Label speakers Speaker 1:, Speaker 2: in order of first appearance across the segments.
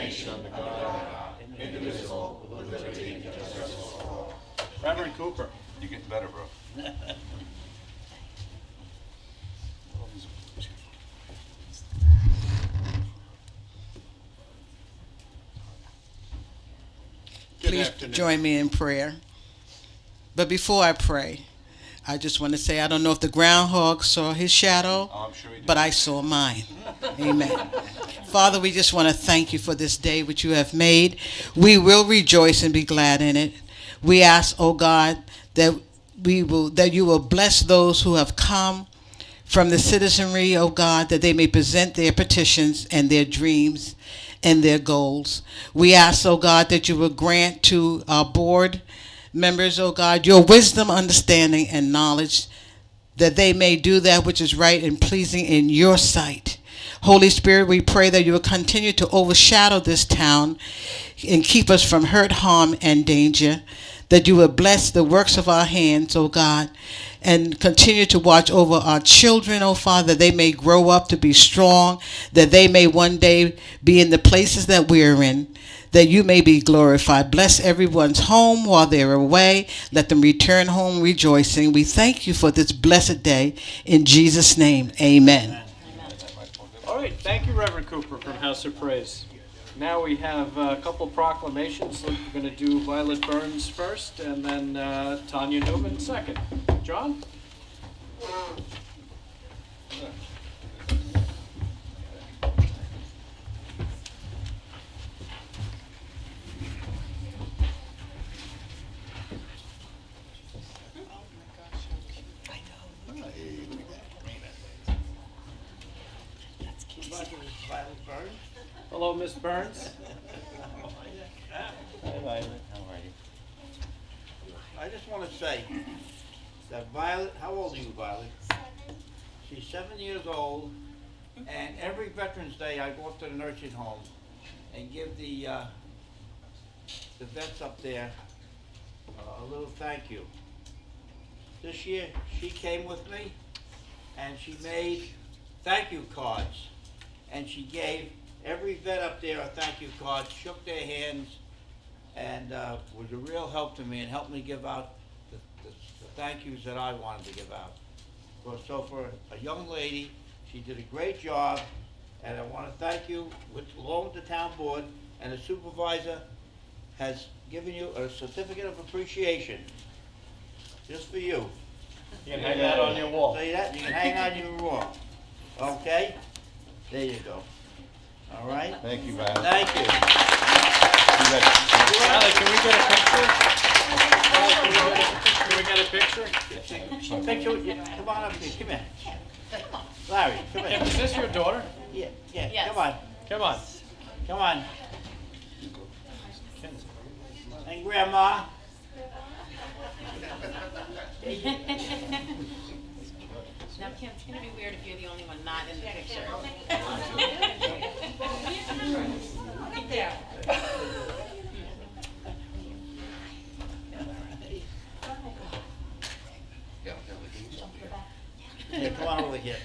Speaker 1: nation under God, indivisible, with liberty and justice for all.
Speaker 2: Reverend Cooper.
Speaker 3: You're getting better, bro.
Speaker 2: Good
Speaker 4: Please
Speaker 2: afternoon.
Speaker 4: join me in prayer. But before I pray, I just want to say I don't know if the groundhog saw his shadow,
Speaker 3: Oh, I'm sure he did.
Speaker 4: but I saw mine. Amen. Father, we just want to thank you for this day which you have made. We will rejoice and be glad in it. We ask, oh God, that you will bless those who have come from the citizenry, oh God, that they may present their petitions and their dreams and their goals. We ask, oh God, that you will grant to our board members, oh God, your wisdom, understanding, and knowledge, that they may do that which is right and pleasing in your sight. Holy Spirit, we pray that you will continue to overshadow this town and keep us from hurt, harm, and danger, that you will bless the works of our hands, O God, and continue to watch over our children, O Father, that they may grow up to be strong, that they may one day be in the places that we're in, that you may be glorified. Bless everyone's home while they're away. Let them return home rejoicing. We thank you for this blessed day. In Jesus' name, amen.
Speaker 2: All right, thank you, Reverend Cooper from House of Praise. Now we have a couple proclamations. We're going to do Violet Burns first, and then Tanya Newman second. John? Hello, Miss Burns.
Speaker 5: Hi, Violet. How are you? I just want to say that Violet, how old are you, Violet?
Speaker 6: 7.
Speaker 5: She's 7 years old, and every Veterans Day I go up to the nursing home and give the vets up there a little thank you. This year she came with me and she made thank you cards, and she gave every vet up there a thank you card, shook their hands, and was a real help to me and helped me give out the thank yous that I wanted to give out. So for a young lady, she did a great job, and I want to thank you, along with the town board, and the supervisor has given you a certificate of appreciation, just for you.
Speaker 2: You can hang that on your wall.
Speaker 5: See that? You can hang on your wall. Okay? There you go. All right?
Speaker 3: Thank you, Violet.
Speaker 5: Thank you.
Speaker 2: Violet, can we get a picture? Can we get a picture?
Speaker 5: Picture, yeah, come on up here, come here. Larry, come here.
Speaker 2: Is this your daughter?
Speaker 5: Yeah, yeah,
Speaker 6: Yes.
Speaker 5: come on,
Speaker 2: Come on.
Speaker 5: come on. And Grandma.
Speaker 6: Now, Kim, it's going to be weird if you're the only one not in the picture. Right there.
Speaker 5: Yeah, come on over here.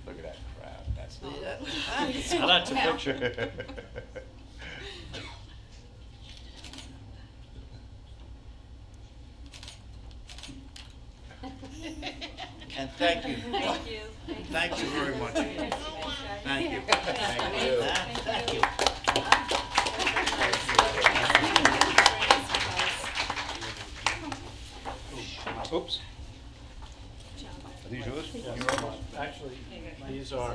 Speaker 3: Look at that crowd. That's
Speaker 5: See that?
Speaker 2: Now that's a picture.
Speaker 5: And thank you.
Speaker 6: Thank you.
Speaker 5: Thank you very much. Thank you. Thank you. Thank you.
Speaker 3: Oops. Are these yours?
Speaker 2: Actually, these are,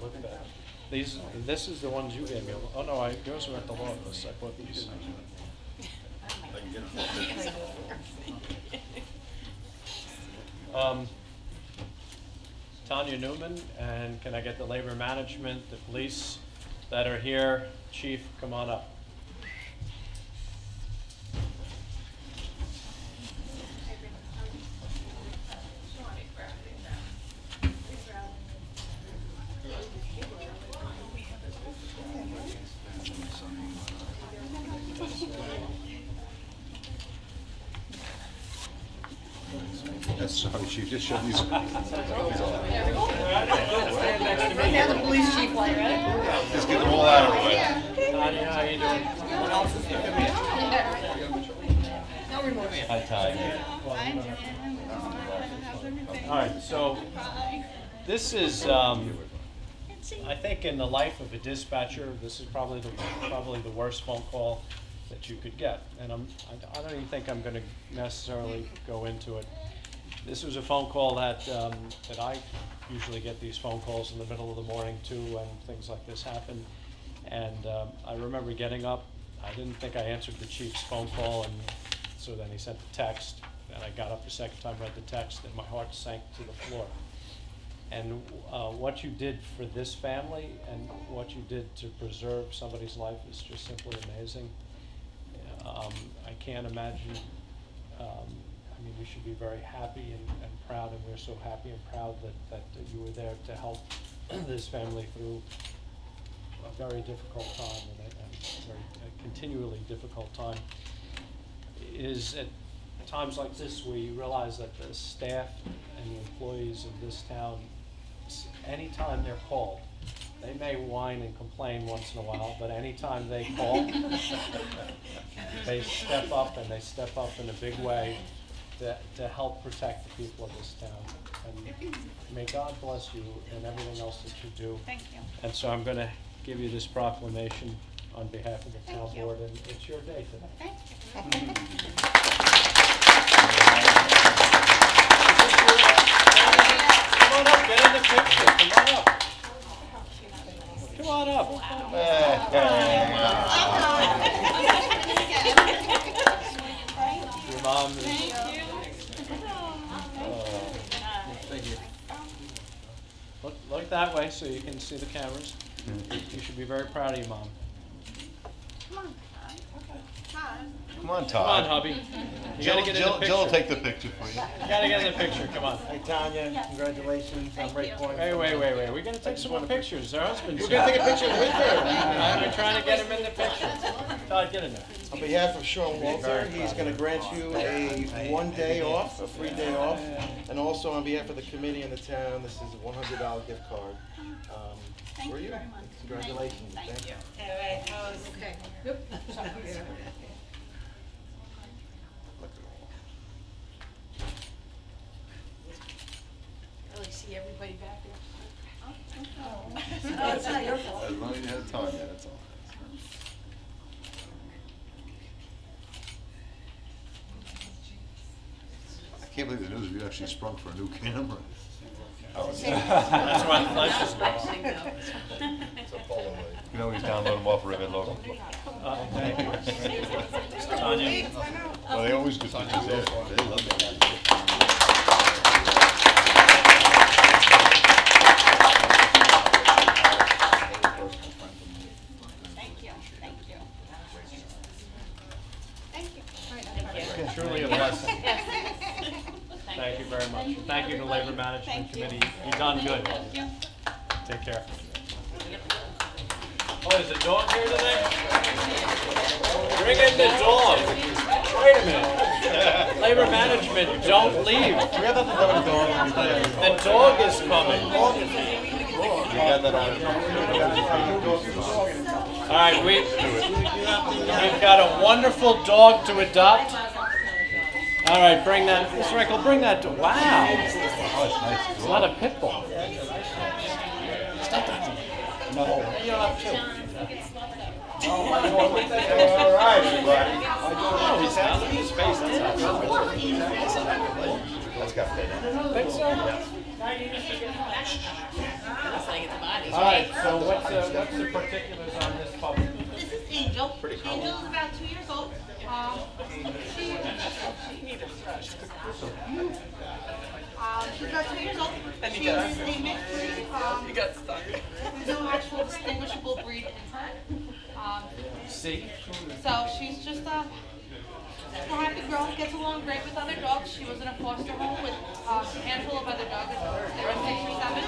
Speaker 2: look at that. This is the ones you gave me. Oh, no, yours are at the law office. I bought these. Tanya Newman, and can I get the labor management, the police that are here? Chief, come on up.
Speaker 3: That's Sorry, Chief, just show these.
Speaker 6: Now the police chief, like, right?
Speaker 3: Just get them all out of the way.
Speaker 2: Tanya, how you doing?
Speaker 3: Hi, Ty.
Speaker 2: All right, so this is, I think in the life of a dispatcher, this is probably the worst phone call that you could get. And I don't even think I'm going to necessarily go into it. This was a phone call that I usually get these phone calls in the middle of the morning too, when things like this happen. And I remember getting up. I didn't think I answered the chief's phone call, and so then he sent the text. And I got up a second time, read the text, and my heart sank to the floor. And what you did for this family and what you did to preserve somebody's life is just simply amazing. I can't imagine. I mean, we should be very happy and proud, and we're so happy and proud that you were there to help this family through a very difficult time and a continually difficult time. It is at times like this where you realize that the staff and the employees of this town, anytime they're called, they may whine and complain once in a while, but anytime they call, they step up, and they step up in a big way to help protect the people of this town. And may God bless you and everything else that you do.
Speaker 6: Thank you.
Speaker 2: And so I'm going to give you this proclamation on behalf of the town
Speaker 6: Thank you.
Speaker 2: board, and it's your day today.
Speaker 6: Thank
Speaker 2: Come on up, get in the picture. Come on up. Come on up. Your mom is. Look that way so you can see the cameras. You should be very proud of your mom.
Speaker 3: Come on,
Speaker 2: Come on,
Speaker 3: Todd.
Speaker 2: hubby. You gotta get in the picture.
Speaker 3: Jill will take the picture for you.
Speaker 2: You gotta get in the picture. Come on.
Speaker 7: Hey Tanya, congratulations. I'm Ray Coyne.
Speaker 2: Wait. We're gonna take some more pictures. Her husband's
Speaker 7: We're gonna take a picture with her.
Speaker 2: We're trying to get him in the picture. Todd, get in there.
Speaker 7: On behalf of Sean Walter, he's gonna grant you a 1 day off, a free day off. And also on behalf of the committee and the town, this is a $100 gift card. For you. Congratulations. Thank you.
Speaker 6: Really see everybody back there.
Speaker 3: As long as you have time, yeah, that's all. I can't believe the news of you actually sprung for a new camera.
Speaker 2: That's why the flash is going.
Speaker 3: You can always download them off Rivet Local.
Speaker 2: Thank you. Tanya.
Speaker 3: Well, they always do. They love it.
Speaker 2: Truly a blessing. Thank you very much. Thank you to Labor Management Committee. You've done good. Take care. Oh, is the dog here today? Bring in the dog. Wait a minute. Labor Management, don't leave.
Speaker 7: We have nothing to do with the dog.
Speaker 2: The dog is coming. All right, we've got a wonderful dog to adopt. All right, bring that, Mr. Rickle, bring that to, wow. It's not a pit bull. Stop that. No. You don't have two.
Speaker 7: All right, everybody.
Speaker 2: Oh, he's down in his face, that's not
Speaker 3: That's got fit in.
Speaker 2: Think so?
Speaker 6: Looks like it's body.
Speaker 2: All right, so what's the particulars on this puppy?
Speaker 8: This is Angel. Angel is about 2 years old. She's about 2 years old. She is a mixed breed. There's no actual distinguishable breed in her.
Speaker 2: See?
Speaker 8: So she's just a happy girl, gets along great with other dogs. She was in a foster home with a handful of other dogs. There were 6 or 7.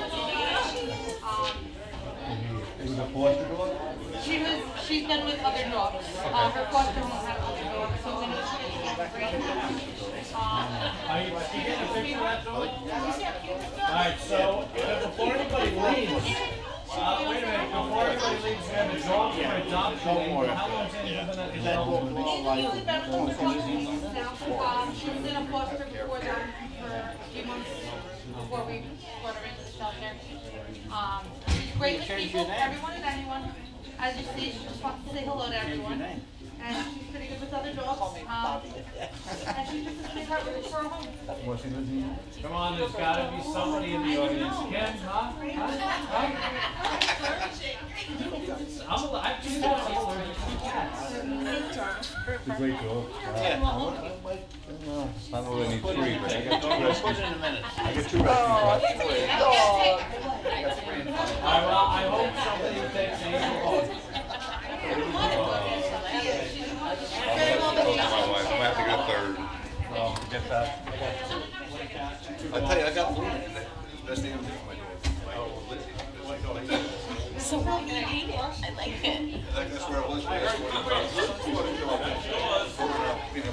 Speaker 8: She's been with other dogs. Her foster home had other dogs, so when she gets along great.
Speaker 2: Are you getting a picture of that, Tony? Alright, so before anybody leaves, wait a minute, before anybody leaves, we have a dog for adoption. How long's Annie living at the dog?
Speaker 8: She was in a foster before that for a few months before we brought her into the shelter. She's great with people, everyone and anyone. As you see, she just wants to say hello to everyone. And she's pretty good with other dogs. And she's just a sweetheart looking for a home.
Speaker 2: Come on, there's gotta be somebody in the audience. Kim, huh? I'm allergic to cats.
Speaker 3: It's a great dog. I don't really need three, but I got two
Speaker 5: Put
Speaker 3: rescues.
Speaker 5: it in a minute.
Speaker 3: I got two rescue cats.
Speaker 2: I hope somebody takes Angel home.
Speaker 3: My wife, I have to get a third. No, get that. I tell you, I got one. That's the only thing my dog.
Speaker 6: So well, you hate it. I like it.
Speaker 3: That's where I was.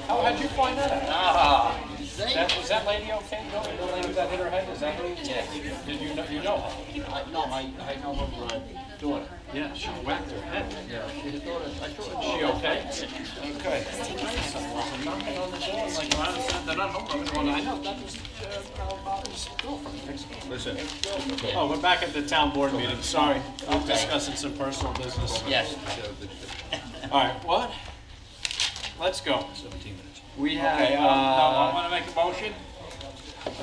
Speaker 2: How'd you find that out? Was that lady okay? The lady that hit her head, is that her?
Speaker 5: Yes.
Speaker 2: Did you know her?
Speaker 5: No, I know her daughter.
Speaker 2: Yeah, she whacked her head.
Speaker 5: Yeah, she's a daughter. I thought
Speaker 2: Is she okay?
Speaker 3: Okay.
Speaker 2: Knocking on the door, like, I understand they're not home. I know, that was Bobby's girlfriend.
Speaker 3: Listen.
Speaker 2: Oh, we're back at the town board meeting, sorry. We're discussing some personal business.
Speaker 5: Yes.
Speaker 2: All right, what? Let's go.
Speaker 3: 17 minutes.
Speaker 2: We have,
Speaker 5: Okay, I want to make a motion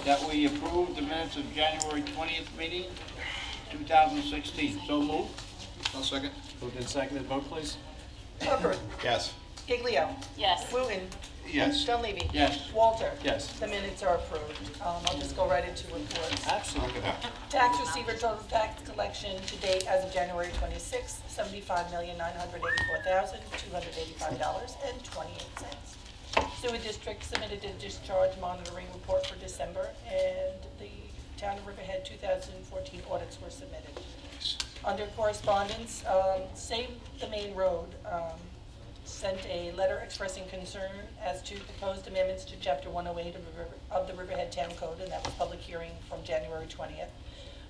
Speaker 5: that we approve the minutes of January 20th meeting, 2016. So moved.
Speaker 3: I'll second.
Speaker 2: moved and seconded, vote please.
Speaker 9: Hubbard,
Speaker 3: Yes.
Speaker 9: Giglio,
Speaker 6: Yes.
Speaker 9: Wooten,
Speaker 3: Yes.
Speaker 9: Dunleavy.
Speaker 5: Yes.
Speaker 9: Walter.
Speaker 2: Yes.
Speaker 9: The minutes are approved. I'll just go right into reports.
Speaker 2: Absolutely.
Speaker 9: Tax receiver total tax collection to date as of January 26th, $75,984,285.28. Sewer district submitted a discharge monitoring report for December, and the Town of Riverhead 2014 audits were submitted. Under correspondence, Save the Main Road sent a letter expressing concern as to proposed amendments to Chapter 108 of the Riverhead Town Code, and that was public hearing from January 20th.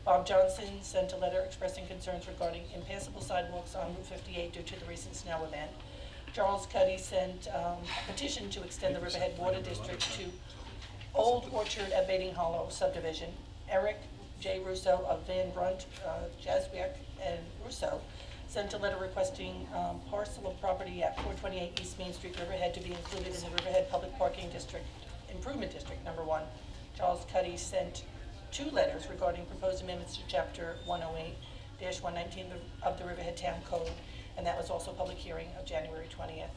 Speaker 9: Bob Johnson sent a letter expressing concerns regarding impassable sidewalks on Route 58 due to the recent snow event. Charles Cuddy sent a petition to extend the Riverhead Water District to Old Orchard at Baiting Hollow subdivision. Eric J. Russo of Van Brunt, Jaswick, and Russo sent a letter requesting parcel of property at 428 East Main Street, Riverhead, to be included in the Riverhead Public Parking District, Improvement District, number 1. Charles Cuddy sent 2 letters regarding proposed amendments to Chapter 108-119 of the Riverhead Town Code, and that was also public hearing of January 20th.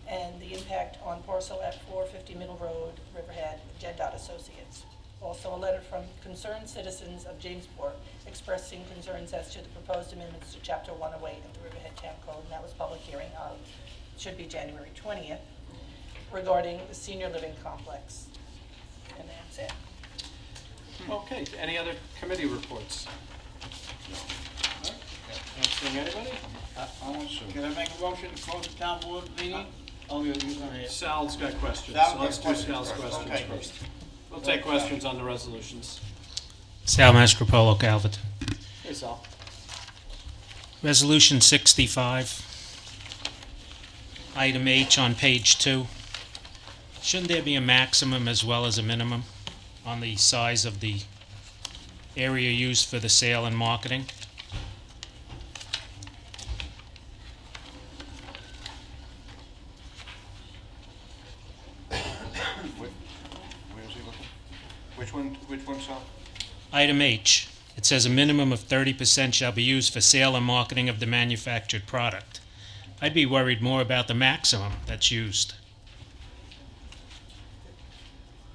Speaker 9: And the impact on parcel at 450 Middle Road, Riverhead, Gendot Associates. Also a letter from concerned citizens of Jamesport expressing concerns as to the proposed amendments to Chapter 108 of the Riverhead Town Code, and that was public hearing of, should be January 20th, regarding the senior living complex. And that's it.
Speaker 2: Okay, any other committee reports? Not seeing anybody?
Speaker 5: Can I make a motion to close the town board meeting? Oh, you're gonna have.
Speaker 2: Sal's got questions,
Speaker 5: Sal's
Speaker 2: so
Speaker 5: got
Speaker 2: let's do
Speaker 5: questions
Speaker 2: Sal's
Speaker 5: first.
Speaker 2: questions
Speaker 5: Okay.
Speaker 2: first. We'll take questions on the resolutions.
Speaker 10: Sal Mastropolo, Calverton.
Speaker 2: Hey, Sal.
Speaker 10: Resolution 65, item H on page 2. Shouldn't there be a maximum as well as a minimum on the size of the area used for the sale and marketing?
Speaker 3: Where's he looking? Which one, Sal?
Speaker 10: Item H, it says a minimum of 30% shall be used for sale and marketing of the manufactured product. I'd be worried more about the maximum that's used.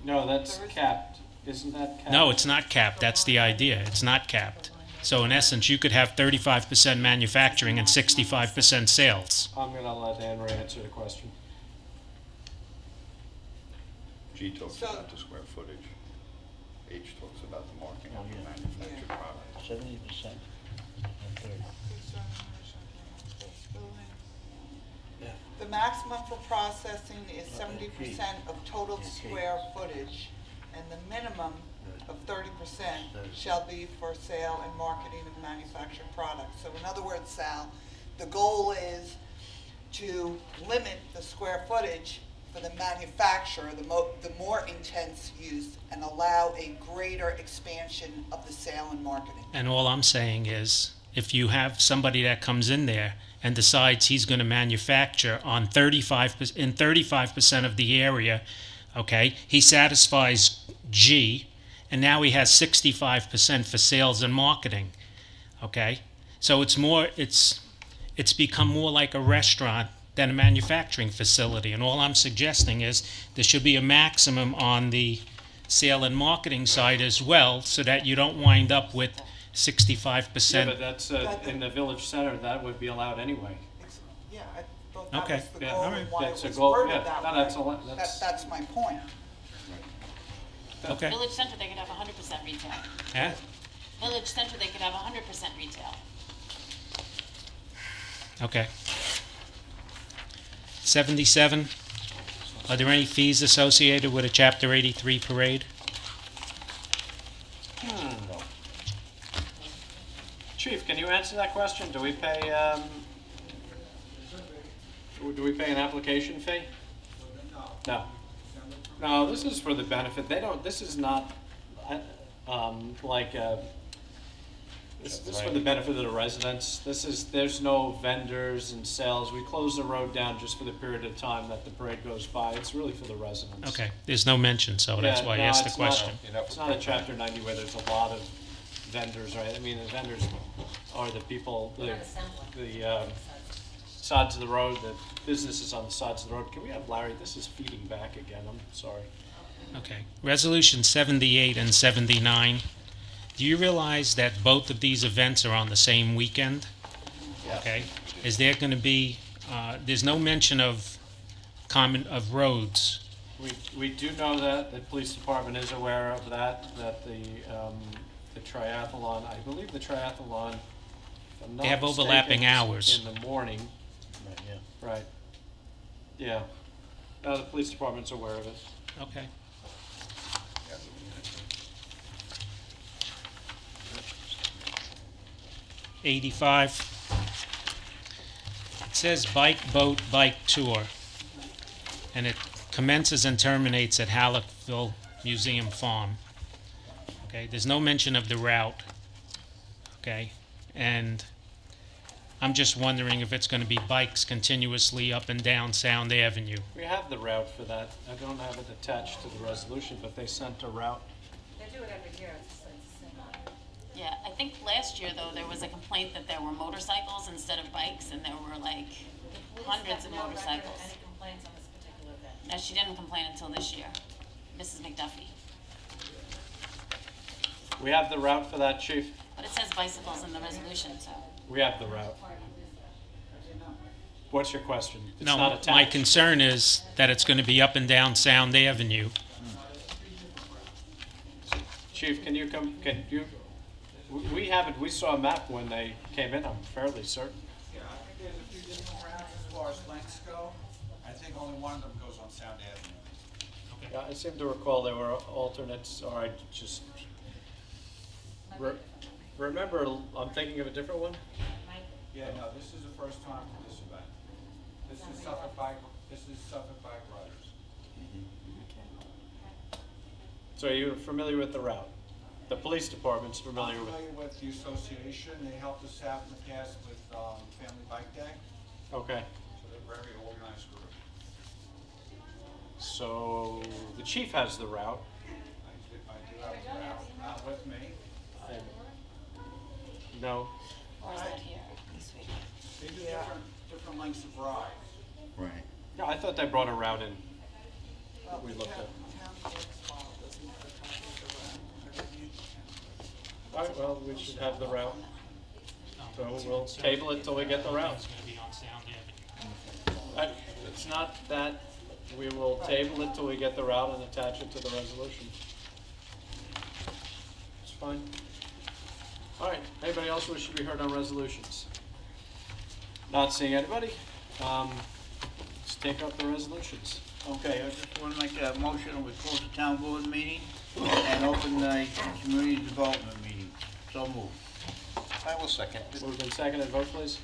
Speaker 2: No, that's capped. Isn't that capped?
Speaker 10: No, it's not capped. That's the idea. It's not capped. So in essence, you could have 35% manufacturing and 65% sales.
Speaker 2: I'm gonna let Anne Ray answer the question.
Speaker 3: G talks about the square footage. H talks about the marking of the manufactured product.
Speaker 5: 70%.
Speaker 11: The maximum for processing is 70% of total square footage. and the minimum of 30% shall be for sale and marketing of manufactured products. So in other words, Sal, the goal is to limit the square footage for the manufacturer, the more intense use, and allow a greater expansion of the sale and marketing.
Speaker 10: And all I'm saying is, if you have somebody that comes in there and decides he's going to manufacture on 35% of the area, okay, he satisfies G, and now he has 65% for sales and marketing, okay? So it's become more like a restaurant than a manufacturing facility, and all I'm suggesting is there should be a maximum on the sale and marketing side as well, so that you don't wind up with 65%.
Speaker 2: Yeah, but that's in the village center. That would be allowed anyway.
Speaker 11: Yeah, I thought that
Speaker 10: Okay.
Speaker 11: was the
Speaker 2: Yeah,
Speaker 11: goal
Speaker 2: all
Speaker 11: and
Speaker 2: right.
Speaker 11: why
Speaker 2: That's
Speaker 11: it
Speaker 2: a
Speaker 11: was
Speaker 2: goal.
Speaker 11: worded
Speaker 2: Yeah,
Speaker 11: that
Speaker 2: no,
Speaker 11: way.
Speaker 2: that's
Speaker 11: That's my point.
Speaker 10: Okay.
Speaker 6: Village Center, they could have 100% retail.
Speaker 10: Yeah.
Speaker 6: Village Center, they could have 100% retail.
Speaker 10: Okay. 77. Are there any fees associated with a Chapter 83 parade?
Speaker 2: Chief, can you answer that question? Do we pay an application fee? No. No, this is for the benefit. They don't. This is not This is for the benefit of the residents. There's no vendors and sales. We close the road down just for the period of time that the parade goes by. It's really for the residents.
Speaker 10: Okay. There's no mention, so that's
Speaker 2: Yeah,
Speaker 10: why I
Speaker 2: no,
Speaker 10: asked the
Speaker 2: it's not-
Speaker 10: question.
Speaker 2: It's not a Chapter 90 where there's a lot of vendors, right? I mean, the vendors are the people, the sides of the road, the businesses on the sides of the road. Can we have Larry? This is feeding back again. I'm sorry.
Speaker 10: Okay. Resolution 78 and 79. Do you realize that both of these events are on the same weekend? Okay. Is there going to be, there's no mention of roads.
Speaker 2: We do know that the police department is aware of that the triathlon, I believe the triathlon, if I'm not
Speaker 10: They have overlapping
Speaker 2: mistaken,
Speaker 10: hours.
Speaker 2: in the morning. Right. Yeah. No, the police department's aware of it.
Speaker 10: Okay. '85. It says bike, boat, bike tour, and it commences and terminates at Halleckville Museum Farm. Okay, there's no mention of the route. Okay, and I'm just wondering if it's going to be bikes continuously up and down Sound Avenue.
Speaker 2: We have the route for that. I don't have it attached to the resolution, but they sent a route.
Speaker 8: They do it every year, it's the same.
Speaker 6: Yeah, I think last year, though, there was a complaint that there were motorcycles instead of bikes, and there were like hundreds of motorcycles.
Speaker 8: Any complaints on this particular event?
Speaker 6: Now, she didn't complain until this year, Mrs. McDuffie.
Speaker 2: We have the route for that, Chief.
Speaker 6: But it says bicycles in the resolution, so.
Speaker 2: We have the route. What's your question? It's
Speaker 10: No,
Speaker 2: not
Speaker 10: my
Speaker 2: attached.
Speaker 10: concern is that it's going to be up and down Sound Avenue.
Speaker 2: Chief, can you come, we haven't, we saw a map when they came in, I'm fairly certain.
Speaker 1: Yeah, I think there's a few different routes as far as lengths go. I think only one of them goes on Sound Avenue.
Speaker 2: Yeah, I seem to recall there were alternates, or I just, remember, I'm thinking of a different one?
Speaker 1: Yeah, no, this is the first time for this event. This is Suffolk Bike Riders.
Speaker 2: So are you familiar with the route? The police department's familiar
Speaker 1: I'm
Speaker 2: with.
Speaker 1: familiar with the association. They helped us out in the past with Family Bike Day,
Speaker 2: Okay,
Speaker 1: so they're a very organized group.
Speaker 2: so the chief has the route.
Speaker 1: I do have a route, not with me.
Speaker 2: No,
Speaker 6: Or is that here this week?
Speaker 1: They do different lengths of rides.
Speaker 3: Right.
Speaker 2: no, I thought they brought a route in. We looked at. All right, well, we should have the route. So we'll table it till we get the route.
Speaker 10: It's going to be on Sound Avenue.
Speaker 2: It's not that, we will table it till we get the route and attach it to the resolution. It's fine. All right, anybody else wish to be heard on resolutions? Not seeing anybody. Let's take up the resolutions.
Speaker 5: Okay, I just want to make a motion, we close the town board meeting and open a community development meeting. So moved.
Speaker 3: I will second.
Speaker 2: Moved and seconded, vote please.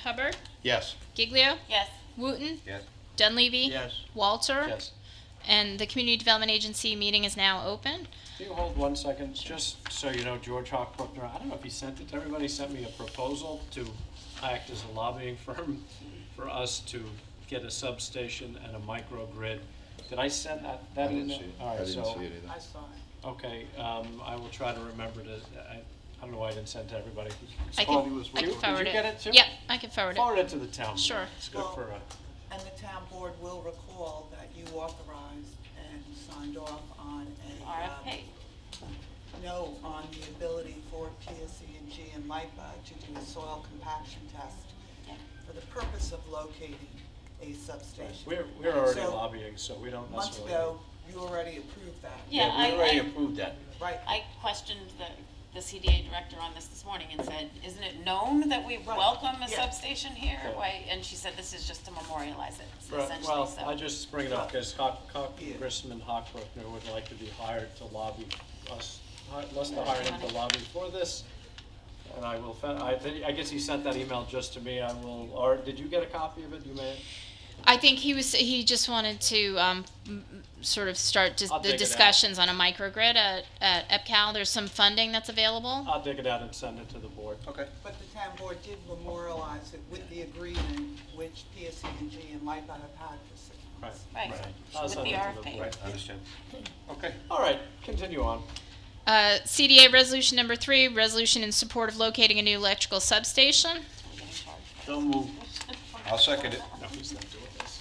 Speaker 12: Hubbard,
Speaker 3: Yes.
Speaker 12: Giglio,
Speaker 6: Yes.
Speaker 12: Wooten,
Speaker 3: Yes.
Speaker 12: Dunleavy,
Speaker 5: Yes.
Speaker 12: Walter,
Speaker 2: Yes.
Speaker 12: and the Community Development Agency meeting is now open.
Speaker 2: Can you hold 1 second, just so you know, George Hawkbrookner, I don't know if he sent it to everybody, he sent me a proposal to act as a lobbying firm for us to get a substation and a microgrid. Did I send that
Speaker 3: I didn't
Speaker 2: email?
Speaker 3: see it.
Speaker 2: All right,
Speaker 3: I didn't
Speaker 2: so,
Speaker 3: see it either.
Speaker 6: I saw it.
Speaker 2: okay, I will try to remember to, I don't know why I didn't send it to everybody.
Speaker 12: I
Speaker 2: Paul,
Speaker 12: can,
Speaker 2: was
Speaker 12: I
Speaker 2: you?
Speaker 12: can forward
Speaker 2: Did
Speaker 12: it.
Speaker 2: you get it too?
Speaker 12: Yep, I can forward it.
Speaker 2: Forward it to the town. board.
Speaker 12: Sure.
Speaker 2: It's good
Speaker 11: Well,
Speaker 2: for,
Speaker 11: And the town board will recall that you authorized and signed off on a.
Speaker 6: RFP.
Speaker 11: No, on the ability for PSE&G and MIPA to do a soil compaction test
Speaker 6: Yeah.
Speaker 11: for the purpose of locating a substation.
Speaker 2: we're already
Speaker 11: So,
Speaker 2: lobbying, so we don't
Speaker 11: Months
Speaker 2: necessarily.
Speaker 11: ago, you already approved that.
Speaker 6: Yeah,
Speaker 5: We already
Speaker 6: I
Speaker 5: approved that.
Speaker 11: Right.
Speaker 6: questioned the CDA director on this morning and said, isn't it known that we welcome a
Speaker 11: Yeah.
Speaker 6: substation here?
Speaker 2: Yeah.
Speaker 6: Why? And she said, this is just to memorialize it,
Speaker 2: Right,
Speaker 6: essentially,
Speaker 2: well,
Speaker 6: so.
Speaker 2: I just bring it up because Congressman Hockbrookner would like to be hired to lobby us to hire him to lobby for this. And I will, I guess he sent that email just to me. I will, or did you get a copy of it? You may.
Speaker 12: I think he just wanted to sort of start
Speaker 2: I'll dig
Speaker 12: the
Speaker 2: it out.
Speaker 12: discussions on a microgrid at EPCAL. There's some funding that's available.
Speaker 2: I'll dig it out and send it to the board.
Speaker 3: Okay.
Speaker 11: But the town board did memorialize it with the agreement which PSE&G and MIPA have had for 6 months.
Speaker 6: Right,
Speaker 2: I'll
Speaker 6: with
Speaker 2: send
Speaker 6: the
Speaker 2: it to the
Speaker 6: RFP.
Speaker 2: board.
Speaker 3: I understand. Okay.
Speaker 2: All right, continue on.
Speaker 12: CDA resolution number 3, resolution in support of locating a new electrical substation.
Speaker 5: So moved.
Speaker 3: I'll second it.
Speaker 2: No, he's not doing this.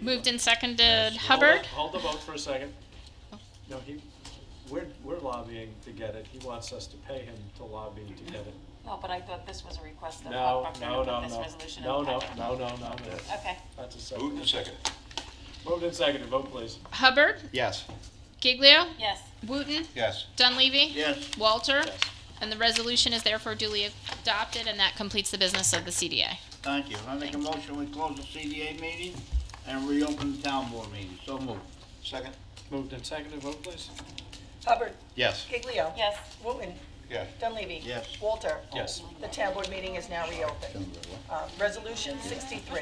Speaker 12: Moved and seconded. Hubbard.
Speaker 2: Hold the vote for a second. No, we're lobbying to get it. He wants us to pay him to lobby to get it.
Speaker 6: No, but I thought this was a request of
Speaker 2: No,
Speaker 6: Hawkbrookner
Speaker 2: no,
Speaker 6: to
Speaker 2: no,
Speaker 6: put this
Speaker 2: no.
Speaker 6: resolution in
Speaker 2: No,
Speaker 6: the
Speaker 2: no,
Speaker 6: packet.
Speaker 2: no.
Speaker 6: Okay.
Speaker 2: That's a second.
Speaker 3: Moved and seconded.
Speaker 2: Moved and seconded, vote please.
Speaker 12: Hubbard.
Speaker 3: Yes.
Speaker 12: Giglio.
Speaker 6: Yes.
Speaker 12: Wooten.
Speaker 3: Yes.
Speaker 12: Dunleavy.
Speaker 5: Yes.
Speaker 12: Walter.
Speaker 2: Yes.
Speaker 12: And the resolution is therefore duly adopted, and that completes the business of the CDA.
Speaker 5: Thank you. I make a motion, we close the CDA meeting and reopen the town board meeting. So moved.
Speaker 3: Second?
Speaker 2: Moved and seconded, vote please.
Speaker 9: Hubbard,
Speaker 3: Yes.
Speaker 9: Giglio.
Speaker 6: Yes.
Speaker 9: Wooten,
Speaker 3: Yes.
Speaker 9: Dunleavy.
Speaker 5: Yes.
Speaker 9: Walter.
Speaker 2: Yes.
Speaker 9: The town board meeting is now reopened. Resolution 63.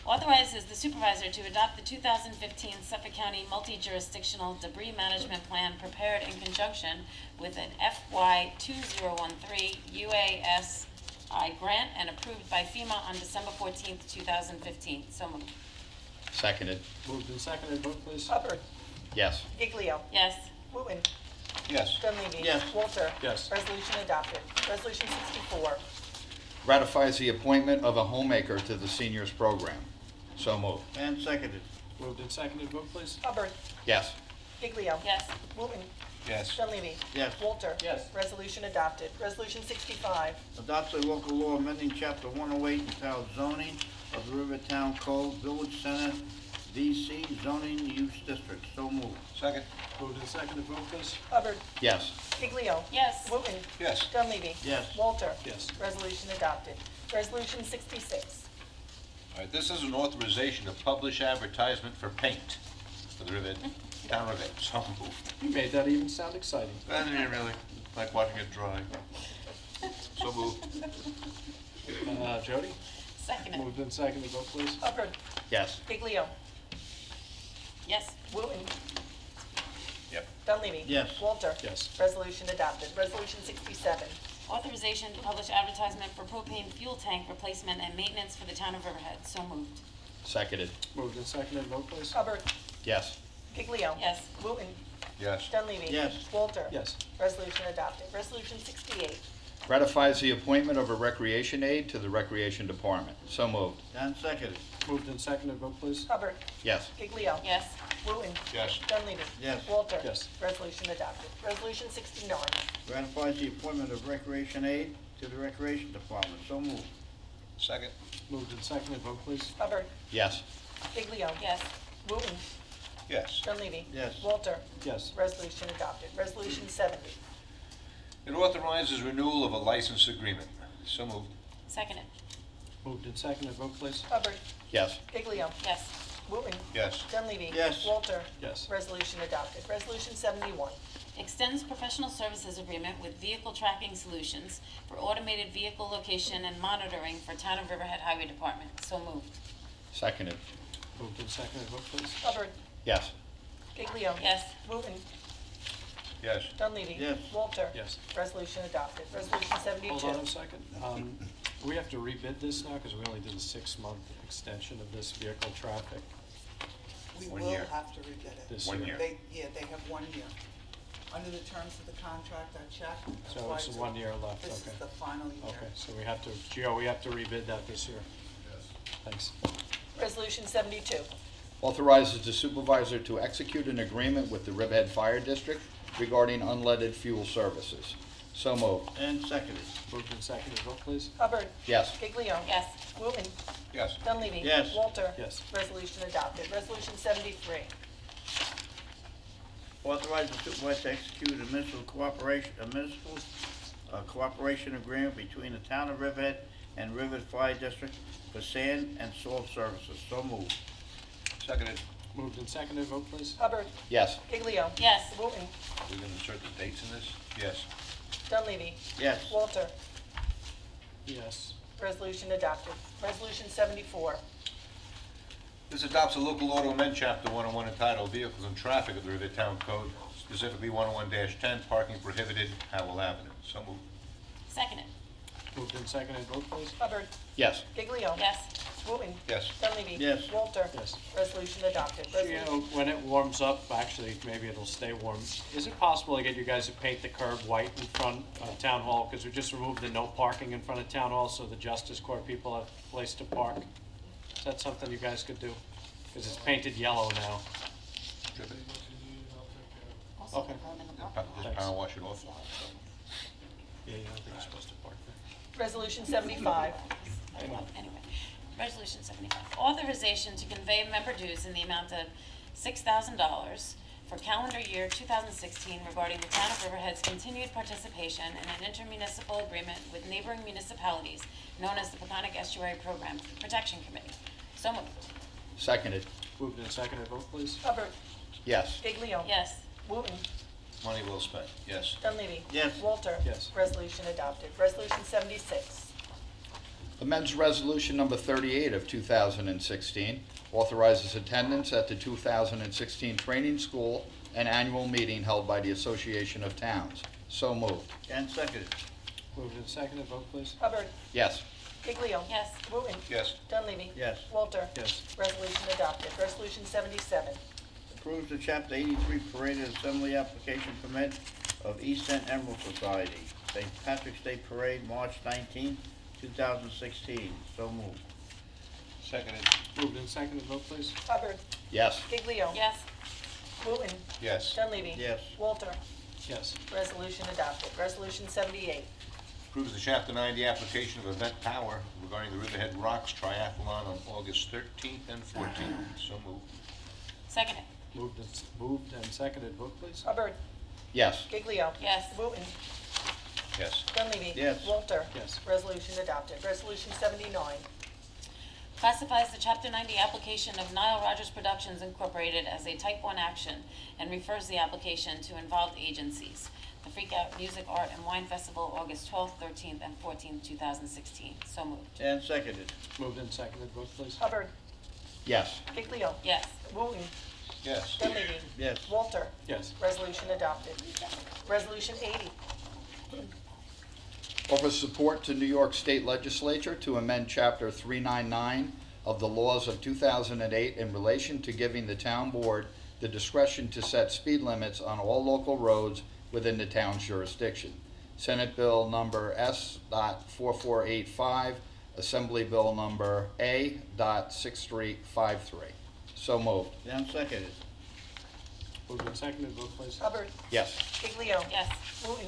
Speaker 6: Authorizes the supervisor to adopt the 2015 Suffolk County Multi-Jurisdictional Debris Management Plan prepared in conjunction with an FY 2013 UASI grant and approved by FEMA on December 14th, 2015. So moved.
Speaker 3: Seconded.
Speaker 2: Moved and seconded, vote please.
Speaker 9: Hubbard,
Speaker 3: Yes.
Speaker 9: Giglio.
Speaker 6: Yes.
Speaker 9: Wooten,
Speaker 3: Yes.
Speaker 9: Dunleavy.
Speaker 5: Yes.
Speaker 9: Walter.
Speaker 2: Yes.
Speaker 9: Resolution adopted. Resolution 64.
Speaker 3: Ratifies the appointment of a homemaker to the seniors program. So moved.
Speaker 5: And seconded.
Speaker 2: Moved and seconded, vote please.
Speaker 9: Hubbard,
Speaker 3: Yes.
Speaker 9: Giglio.
Speaker 6: Yes.
Speaker 9: Wooten,
Speaker 3: Yes.
Speaker 9: Dunleavy.
Speaker 5: Yes.
Speaker 9: Walter.
Speaker 2: Yes.
Speaker 9: Resolution adopted. Resolution 65.
Speaker 5: Adopts a local law amending chapter 108 entitled zoning of the Rivertown Code, Village Center, DC zoning use district. So moved.
Speaker 3: Second?
Speaker 2: Moved and seconded, vote please.
Speaker 9: Hubbard,
Speaker 3: Yes.
Speaker 9: Giglio.
Speaker 6: Yes.
Speaker 9: Wooten,
Speaker 3: Yes.
Speaker 9: Dunleavy.
Speaker 5: Yes.
Speaker 9: Walter.
Speaker 2: Yes.
Speaker 9: Resolution adopted. Resolution 66.
Speaker 3: All right, this is an authorization to publish advertisement for paint for the town of it. So moved.
Speaker 2: You made that even sound exciting.
Speaker 3: I didn't really like watching it dry. So moved.
Speaker 2: Jody?
Speaker 6: Seconded.
Speaker 2: Moved and seconded, vote please.
Speaker 9: Hubbard,
Speaker 3: Yes.
Speaker 9: Giglio.
Speaker 6: Yes.
Speaker 9: Wooten,
Speaker 3: Yep.
Speaker 9: Dunleavy.
Speaker 5: Yes.
Speaker 9: Walter.
Speaker 2: Yes.
Speaker 9: Resolution adopted. Resolution 67.
Speaker 6: Authorization to publish advertisement for propane fuel tank replacement and maintenance for the town of Riverhead. So moved.
Speaker 3: Seconded.
Speaker 2: Moved and seconded, vote please.
Speaker 9: Hubbard,
Speaker 3: Yes.
Speaker 9: Giglio.
Speaker 6: Yes.
Speaker 9: Wooten,
Speaker 3: Yes.
Speaker 9: Dunleavy.
Speaker 5: Yes.
Speaker 9: Walter.
Speaker 2: Yes.
Speaker 9: Resolution adopted. Resolution 68.
Speaker 3: Ratifies the appointment of a recreation aide to the Recreation Department. So moved.
Speaker 5: And seconded.
Speaker 2: Moved and seconded, vote please.
Speaker 9: Hubbard,
Speaker 3: Yes.
Speaker 9: Giglio.
Speaker 6: Yes.
Speaker 9: Wooten,
Speaker 3: Yes.
Speaker 9: Dunleavy.
Speaker 5: Yes.
Speaker 9: Walter.
Speaker 2: Yes.
Speaker 9: Resolution adopted. Resolution 69.
Speaker 5: Ratifies the appointment of recreation aide to the Recreation Department. So moved.
Speaker 3: Second?
Speaker 2: Moved and seconded, vote please.
Speaker 9: Hubbard,
Speaker 3: Yes.
Speaker 9: Giglio.
Speaker 6: Yes.
Speaker 9: Wooten,
Speaker 3: Yes.
Speaker 9: Dunleavy.
Speaker 5: Yes.
Speaker 9: Walter.
Speaker 2: Yes.
Speaker 9: Resolution adopted. Resolution 70.
Speaker 3: It authorizes renewal of a license agreement. So moved.
Speaker 6: Seconded.
Speaker 2: Moved and seconded, vote please.
Speaker 9: Hubbard.
Speaker 3: Yes.
Speaker 9: Giglio.
Speaker 6: Yes.
Speaker 9: Wooten.
Speaker 3: Yes.
Speaker 9: Dunleavy.
Speaker 5: Yes.
Speaker 9: Walter.
Speaker 2: Yes.
Speaker 9: Resolution adopted. Resolution 71.
Speaker 6: Extends professional services agreement with Vehicle Tracking Solutions for automated vehicle location and monitoring for Town of Riverhead Highway Department. So moved.
Speaker 3: Seconded.
Speaker 2: Moved and seconded, vote please.
Speaker 9: Hubbard.
Speaker 3: Yes.
Speaker 9: Giglio.
Speaker 6: Yes.
Speaker 9: Wooten.
Speaker 3: Yes.
Speaker 9: Dunleavy.
Speaker 5: Yes.
Speaker 9: Walter.
Speaker 2: Yes.
Speaker 9: Resolution adopted. Resolution 72.
Speaker 2: Hold on a second. We have to rebid this now because we only did a 6-month extension of this vehicle traffic
Speaker 11: We
Speaker 3: 1
Speaker 11: will
Speaker 3: year.
Speaker 11: have to rebid it.
Speaker 2: this
Speaker 3: 1
Speaker 2: year.
Speaker 3: year.
Speaker 11: They have 1 year. Under the terms of the contract, I checked. that's
Speaker 2: So
Speaker 11: why
Speaker 2: it's
Speaker 11: it's
Speaker 2: 1 year left,
Speaker 11: This is
Speaker 2: okay.
Speaker 11: the final year.
Speaker 2: Okay, so we have to, Gio, we have to rebid that this year. Thanks.
Speaker 9: Resolution 72.
Speaker 3: Authorizes the supervisor to execute an agreement with the Riverhead Fire District regarding unleaded fuel services. So moved.
Speaker 5: And seconded.
Speaker 2: Moved and seconded, vote please.
Speaker 9: Hubbard.
Speaker 3: Yes.
Speaker 9: Giglio.
Speaker 6: Yes.
Speaker 9: Wooten.
Speaker 3: Yes.
Speaker 9: Dunleavy.
Speaker 5: Yes.
Speaker 9: Walter.
Speaker 2: Yes.
Speaker 9: Resolution adopted. Resolution 73.
Speaker 5: Authorize the supervisor to execute a municipal cooperation agreement between the town of Riverhead and Riverhead Fire District for sand and salt services. So moved.
Speaker 3: Seconded.
Speaker 2: Moved and seconded, vote please.
Speaker 9: Hubbard.
Speaker 3: Yes.
Speaker 9: Giglio.
Speaker 6: Yes.
Speaker 9: Wooten.
Speaker 3: We're going to insert the dates in this? Yes.
Speaker 9: Dunleavy.
Speaker 5: Yes.
Speaker 9: Walter.
Speaker 2: Yes.
Speaker 9: Resolution adopted. Resolution 74.
Speaker 3: This adopts a local law to amend Chapter 101 entitled Vehicles and Traffic of the Riverhead Town Code, specifically 101-10, Parking Prohibited, Howell Avenue. So moved.
Speaker 6: Seconded.
Speaker 2: Moved and seconded, vote please.
Speaker 9: Hubbard.
Speaker 3: Yes.
Speaker 9: Giglio.
Speaker 6: Yes.
Speaker 9: Wooten.
Speaker 3: Yes.
Speaker 9: Dunleavy.
Speaker 5: Yes.
Speaker 9: Walter.
Speaker 2: Yes.
Speaker 9: Resolution adopted.
Speaker 2: Gio, when it warms up, actually, maybe it'll stay warm. Is it possible to get you guys to paint the curb white in front of Town Hall? Because we just removed the no parking in front of Town Hall, so the Justice Court people have a place to park. Is that something you guys could do? Because it's painted yellow now.
Speaker 6: Also,
Speaker 2: Okay.
Speaker 6: in the
Speaker 3: Just
Speaker 6: park.
Speaker 3: power wash it off.
Speaker 2: Yeah, I don't think you're supposed to park there.
Speaker 9: Resolution 75.
Speaker 6: Anyway, Resolution 75. Authorization to convey member dues in the amount of $6,000 for calendar year 2016 regarding the Town of Riverhead's continued participation in an intermunicipal agreement with neighboring municipalities known as the Peconic Estuary Program Protection Committee. So moved.
Speaker 3: Seconded.
Speaker 2: Moved and seconded, vote please.
Speaker 9: Hubbard.
Speaker 3: Yes.
Speaker 9: Giglio.
Speaker 6: Yes.
Speaker 9: Wooten.
Speaker 3: Money well spent. Yes.
Speaker 9: Dunleavy.
Speaker 5: Yes.
Speaker 9: Walter.
Speaker 2: Yes.
Speaker 9: Resolution adopted. Resolution 76.
Speaker 3: Amends Resolution Number 38 of 2016, authorizes attendance at the 2016 training school and annual meeting held by the Association of Towns. So moved.
Speaker 5: And seconded.
Speaker 2: Moved and seconded, vote please.
Speaker 9: Hubbard.
Speaker 3: Yes.
Speaker 9: Giglio.
Speaker 6: Yes.
Speaker 9: Wooten.
Speaker 3: Yes.
Speaker 9: Dunleavy.
Speaker 5: Yes.
Speaker 9: Walter.
Speaker 2: Yes.
Speaker 9: Resolution adopted. Resolution 77.
Speaker 5: Approves the Chapter 83 Parade and Assembly application permit of East End Emerald Society, St. Patrick's Day Parade, March 19, 2016. So moved.
Speaker 3: Seconded.
Speaker 2: Moved and seconded, vote please.
Speaker 9: Hubbard.
Speaker 3: Yes.
Speaker 9: Giglio.
Speaker 6: Yes.
Speaker 9: Wooten.
Speaker 3: Yes.
Speaker 9: Dunleavy.
Speaker 5: Yes.
Speaker 9: Walter.
Speaker 2: Yes.
Speaker 9: Resolution adopted. Resolution 78.
Speaker 3: Approves the Chapter 90 application of Event Power regarding the Riverhead Rocks Triathlon on August 13th and 14th. So moved.
Speaker 6: Seconded.
Speaker 2: Moved and seconded, vote please.
Speaker 9: Hubbard.
Speaker 3: Yes.
Speaker 9: Giglio.
Speaker 6: Yes.
Speaker 9: Wooten.
Speaker 3: Yes.
Speaker 9: Dunleavy.
Speaker 5: Yes.
Speaker 9: Walter.
Speaker 2: Yes.
Speaker 9: Resolution adopted. Resolution 79.
Speaker 6: Classifies the Chapter 90 application of Nile Rogers Productions Incorporated as a Type 1 action and refers the application to involved agencies. The Freak Out Music, Art, and Wine Festival, August 12th, 13th, and 14th, 2016. So moved.
Speaker 5: And seconded.
Speaker 2: Moved and seconded, vote please.
Speaker 9: Hubbard.
Speaker 3: Yes.
Speaker 9: Giglio.
Speaker 6: Yes.
Speaker 9: Wooten.
Speaker 3: Yes.
Speaker 9: Dunleavy.
Speaker 5: Yes.
Speaker 9: Walter.
Speaker 2: Yes.
Speaker 9: Resolution adopted. Resolution 80.
Speaker 3: Offers support to New York State Legislature to amend Chapter 399 of the laws of 2008 in relation to giving the town board the discretion to set speed limits on all local roads within the town's jurisdiction. Senate Bill number S.4485, Assembly Bill number A.6353. So moved.
Speaker 5: And seconded.
Speaker 2: Moved and seconded, vote please.
Speaker 9: Hubbard.
Speaker 3: Yes.
Speaker 9: Giglio.
Speaker 6: Yes.
Speaker 9: Wooten.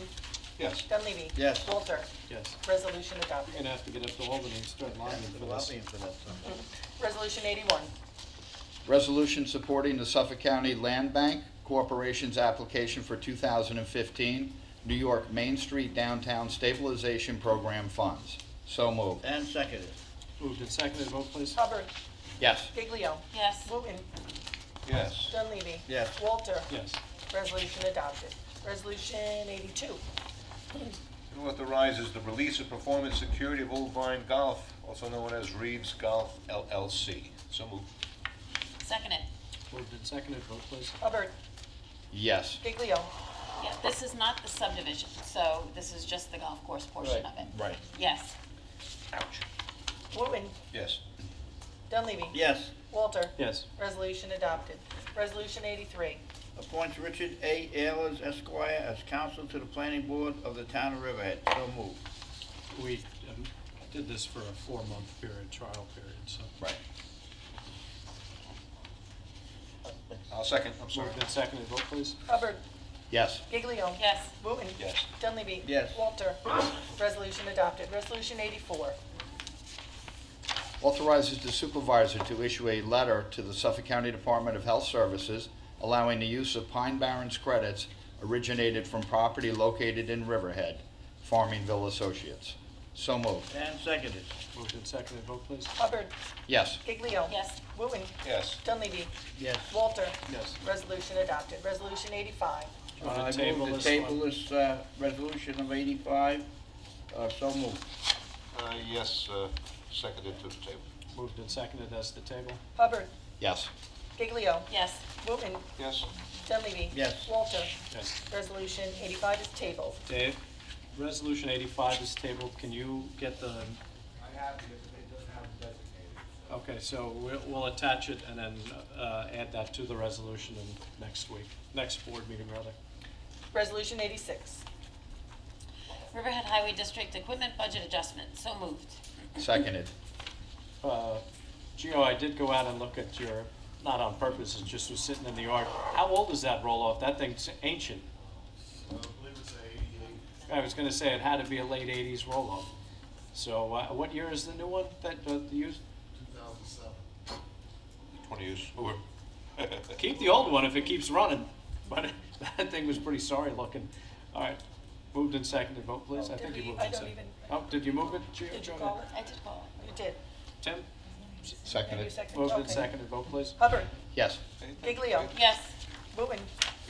Speaker 3: Yes.
Speaker 9: Dunleavy.
Speaker 5: Yes.
Speaker 9: Walter.
Speaker 2: Yes.
Speaker 9: Resolution
Speaker 2: You're
Speaker 9: adopted.
Speaker 2: gonna have to get up to Albany and start lining for this.
Speaker 5: Lobbying for that stuff.
Speaker 9: Resolution 81.
Speaker 3: Resolution supporting the Suffolk County Land Bank Corporation's application for 2015 New York Main Street Downtown Stabilization Program funds. So moved.
Speaker 5: And seconded.
Speaker 2: Moved and seconded, vote please.
Speaker 9: Hubbard.
Speaker 3: Yes.
Speaker 9: Giglio.
Speaker 6: Yes.
Speaker 9: Wooten.
Speaker 1: Yes.
Speaker 9: Dunleavy.
Speaker 7: Yes.
Speaker 9: Walter.
Speaker 2: Yes.
Speaker 9: Resolution adopted. Resolution 82.
Speaker 13: It authorizes the release of performance security of Old Vine Golf, also known as Reeves Golf LLC. So moved.
Speaker 6: Seconded.
Speaker 2: Moved and seconded, vote please.
Speaker 9: Hubbard.
Speaker 3: Yes.
Speaker 9: Giglio.
Speaker 6: Yeah, this is not the subdivision, so this is just the golf course portion of it.
Speaker 3: Right.
Speaker 6: Yes.
Speaker 13: Ouch.
Speaker 9: Wooten.
Speaker 13: Yes.
Speaker 9: Dunleavy.
Speaker 5: Yes.
Speaker 9: Walter.
Speaker 2: Yes.
Speaker 9: Resolution adopted. Resolution 83.
Speaker 5: Appoints Richard A. Ayers Esquire as counsel to the planning board of the town of Riverhead. So moved.
Speaker 2: We did this for a 4-month period, trial period, so.
Speaker 3: Right.
Speaker 13: I'll second, I'm sorry.
Speaker 2: Moved and seconded, vote please.
Speaker 9: Hubbard.
Speaker 3: Yes.
Speaker 9: Giglio.
Speaker 6: Yes.
Speaker 9: Wooten.
Speaker 13: Yes.
Speaker 9: Dunleavy.
Speaker 5: Yes.
Speaker 9: Walter. Resolution adopted. Resolution 84.
Speaker 3: Authorizes the supervisor to issue a letter to the Suffolk County Department of Health Services allowing the use of Pine Barrens credits originated from property located in Riverhead, Farmingville Associates. So moved.
Speaker 5: And seconded.
Speaker 2: Moved and seconded, vote please.
Speaker 9: Hubbard.
Speaker 3: Yes.
Speaker 9: Giglio.
Speaker 6: Yes.
Speaker 9: Wooten.
Speaker 13: Yes.
Speaker 9: Dunleavy.
Speaker 5: Yes.
Speaker 9: Walter.
Speaker 2: Yes.
Speaker 9: Resolution adopted. Resolution 85.
Speaker 2: Do you wanna
Speaker 5: I
Speaker 2: table
Speaker 5: move to
Speaker 2: this
Speaker 5: table
Speaker 2: one?
Speaker 5: this resolution of 85. So moved.
Speaker 13: Yes, seconded to the table.
Speaker 2: Moved and seconded as the table.
Speaker 9: Hubbard.
Speaker 3: Yes.
Speaker 9: Giglio.
Speaker 6: Yes.
Speaker 9: Wooten.
Speaker 13: Yes.
Speaker 9: Dunleavy.
Speaker 5: Yes.
Speaker 9: Walter.
Speaker 2: Yes.
Speaker 9: Resolution 85 is tabled.
Speaker 2: Dave, resolution 85 is tabled. Can you get the,
Speaker 1: I have it, but it doesn't have it designated.
Speaker 2: okay, so we'll attach it and then add that to the resolution in next board meeting rather.
Speaker 9: Resolution 86.
Speaker 6: Riverhead Highway District Equipment Budget Adjustment. So moved.
Speaker 3: Seconded.
Speaker 2: Gio, I did go out and look at your, not on purpose, it just was sitting in the yard. How old is that roll-off? That thing's ancient.
Speaker 14: I believe it's a 88.
Speaker 2: I was gonna say it had to be a late 80s roll-off. So what year is the new one that you used?
Speaker 14: 2007.
Speaker 13: 20 years. Over.
Speaker 2: Keep the old one if it keeps running, but that thing was pretty sorry looking. All right, moved and seconded, vote please. I think you moved
Speaker 9: I
Speaker 2: and
Speaker 9: don't
Speaker 2: seconded.
Speaker 9: even.
Speaker 2: Oh, did you move it, Gio?
Speaker 9: Did you
Speaker 2: Go
Speaker 9: call
Speaker 2: ahead.
Speaker 9: it?
Speaker 6: I did call it.
Speaker 9: You did.
Speaker 2: Tim?
Speaker 9: And you
Speaker 3: Seconded.
Speaker 9: seconded.
Speaker 2: Moved and
Speaker 9: Okay.
Speaker 2: seconded, vote please.
Speaker 9: Hubbard.
Speaker 3: Yes.
Speaker 9: Giglio.
Speaker 6: Yes.
Speaker 9: Wooten.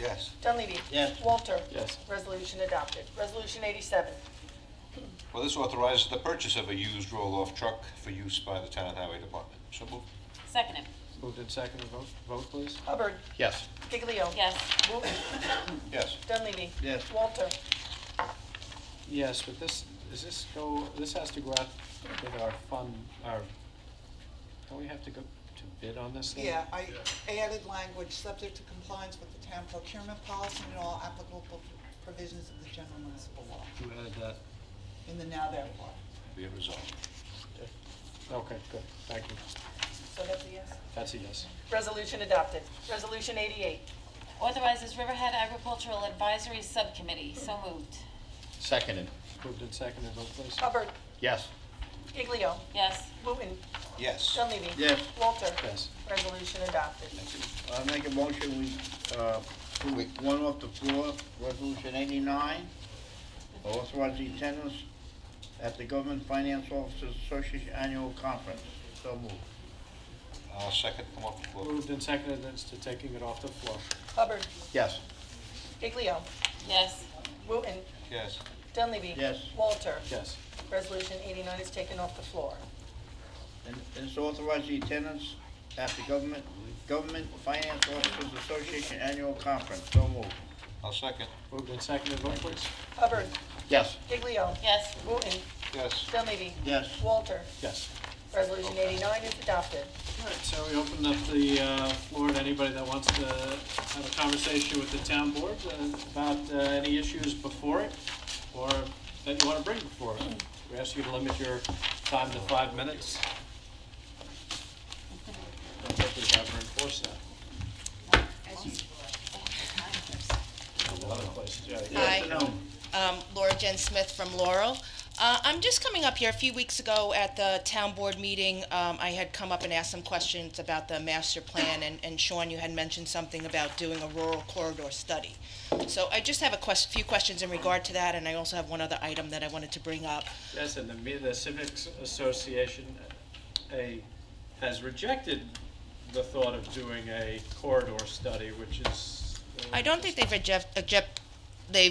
Speaker 13: Yes.
Speaker 9: Dunleavy.
Speaker 5: Yes.
Speaker 9: Walter.
Speaker 2: Yes.
Speaker 9: Resolution adopted. Resolution 87.
Speaker 13: Well, this authorizes the purchase of a used roll-off truck for use by the Town and Highway Department. So moved.
Speaker 6: Seconded.
Speaker 2: Moved and seconded, vote please.
Speaker 9: Hubbard.
Speaker 3: Yes.
Speaker 9: Giglio.
Speaker 6: Yes.
Speaker 9: Wooten.
Speaker 13: Yes.
Speaker 9: Dunleavy.
Speaker 5: Yes.
Speaker 9: Walter.
Speaker 2: Yes, but this has to go out with our fund, don't we have to go to bid on this thing?
Speaker 11: Yeah, I added language, subject to compliance with the town procurement policy and all applicable provisions of the general municipal law,
Speaker 2: You added that,
Speaker 11: in the now therefore.
Speaker 13: Be it resolved.
Speaker 2: okay, good, thank you.
Speaker 9: So that's a yes.
Speaker 2: That's a yes.
Speaker 9: Resolution adopted. Resolution 88.
Speaker 6: Authorizes Riverhead Agricultural Advisory Subcommittee. So moved.
Speaker 3: Seconded.
Speaker 2: Moved and seconded, vote please.
Speaker 9: Hubbard.
Speaker 3: Yes.
Speaker 9: Giglio.
Speaker 6: Yes.
Speaker 9: Wooten.
Speaker 13: Yes.
Speaker 9: Dunleavy.
Speaker 5: Yes.
Speaker 9: Walter.
Speaker 2: Yes.
Speaker 9: Resolution adopted.
Speaker 5: I make a motion, we put one off the floor, resolution 89, authorize the attendance at the Government Finance Officers Association Annual Conference. So moved.
Speaker 13: I'll second, come off the floor.
Speaker 2: Moved and seconded as to taking it off the floor.
Speaker 9: Hubbard.
Speaker 3: Yes.
Speaker 9: Giglio.
Speaker 6: Yes.
Speaker 9: Wooten.
Speaker 13: Yes.
Speaker 9: Dunleavy.
Speaker 5: Yes.
Speaker 9: Walter.
Speaker 2: Yes.
Speaker 9: Resolution 89 is taken off the floor.
Speaker 5: And it's authorize the attendance at the Government Finance Officers Association Annual Conference. So moved.
Speaker 13: I'll second.
Speaker 2: Moved and seconded, vote please.
Speaker 9: Hubbard.
Speaker 3: Yes.
Speaker 9: Giglio.
Speaker 6: Yes.
Speaker 9: Wooten.
Speaker 13: Yes.
Speaker 9: Dunleavy.
Speaker 5: Yes.
Speaker 9: Walter.
Speaker 2: Yes.
Speaker 9: Resolution 89 is adopted.
Speaker 2: All right, so we open up the floor to anybody that wants to have a conversation with the town board about any issues before it or that you want to bring before it. We ask you to limit your time to 5 minutes. I don't think we've ever enforced that. Other places, yeah.
Speaker 15: Hi, Laura Jen Smith from Laurel. I'm just coming up here. A few weeks ago at the town board meeting, I had come up and asked some questions about the master plan, and Sean, you had mentioned something about doing a rural corridor study. So I just have a few questions in regard to that, and I also have one other item that I wanted to bring up.
Speaker 2: Yes, and the Civics Association has rejected the thought of doing a corridor study, which is.
Speaker 15: I don't think they've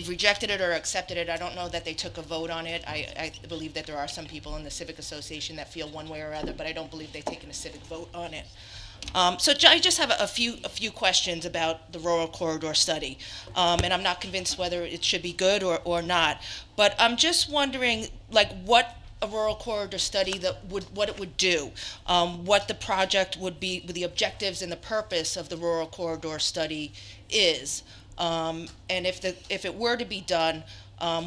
Speaker 15: rejected it or accepted it. I don't know that they took a vote on it. I believe that there are some people in the Civic Association that feel one way or other, but I don't believe they've taken a civic vote on it. I just have a few questions about the rural corridor study, and I'm not convinced whether it should be good or not. But I'm just wondering, like, what a rural corridor study what it would do, what the project would be, with the objectives and the purpose of the rural corridor study is, and if it were to be done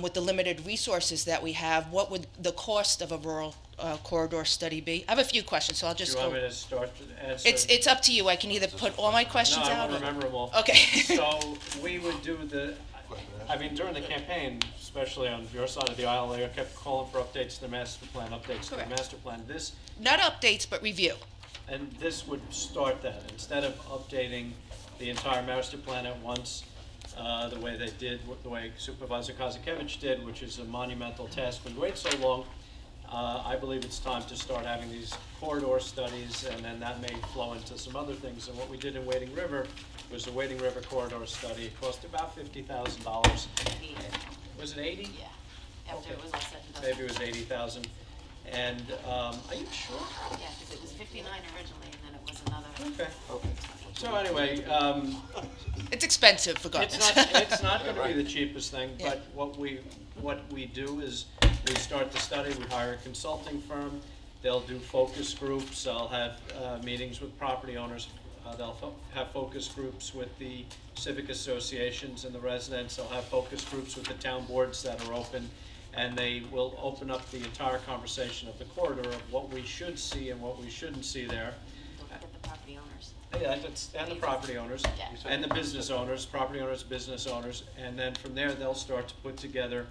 Speaker 15: with the limited resources that we have, what would the cost of a rural corridor study be? I have a few questions, so I'll just
Speaker 2: Do you
Speaker 15: go.
Speaker 2: want me to start to answer?
Speaker 15: It's up to you. I can either put all my questions
Speaker 2: No, I
Speaker 15: out.
Speaker 2: won't remember them all.
Speaker 15: Okay.
Speaker 2: So we would do during the campaign, especially on your side of the aisle, they kept calling for updates to the master plan, updates to the master plan.
Speaker 15: Not updates, but review.
Speaker 2: And this would start that. Instead of updating the entire master plan at once, the way Supervisor Kozakevich did, which is a monumental task when you wait so long, I believe it's time to start having these corridor studies, and then that may flow into some other things. And what we did in Wading River was the Wading River corridor study. It cost about $50,000. Was it 80?
Speaker 6: Yeah, after it was all said and done.
Speaker 2: Maybe it was 80,000. And are you sure?
Speaker 6: Yeah, because it was 59 originally, and then it was another.
Speaker 2: Okay. So anyway,
Speaker 15: it's expensive, for God's sake.
Speaker 2: It's not going to be the cheapest thing, but what we do is we start the study. We hire a consulting firm. They'll do focus groups. They'll have meetings with property owners. They'll have focus groups with the civic associations and the residents. They'll have focus groups with the town boards that are open, and they will open up the entire conversation of the corridor of what we should see and what we shouldn't see there.
Speaker 6: Don't forget the property owners.
Speaker 2: Yeah, and the property owners,
Speaker 6: Yeah.
Speaker 2: and the business owners, property owners, business owners, and then from there they'll start to put together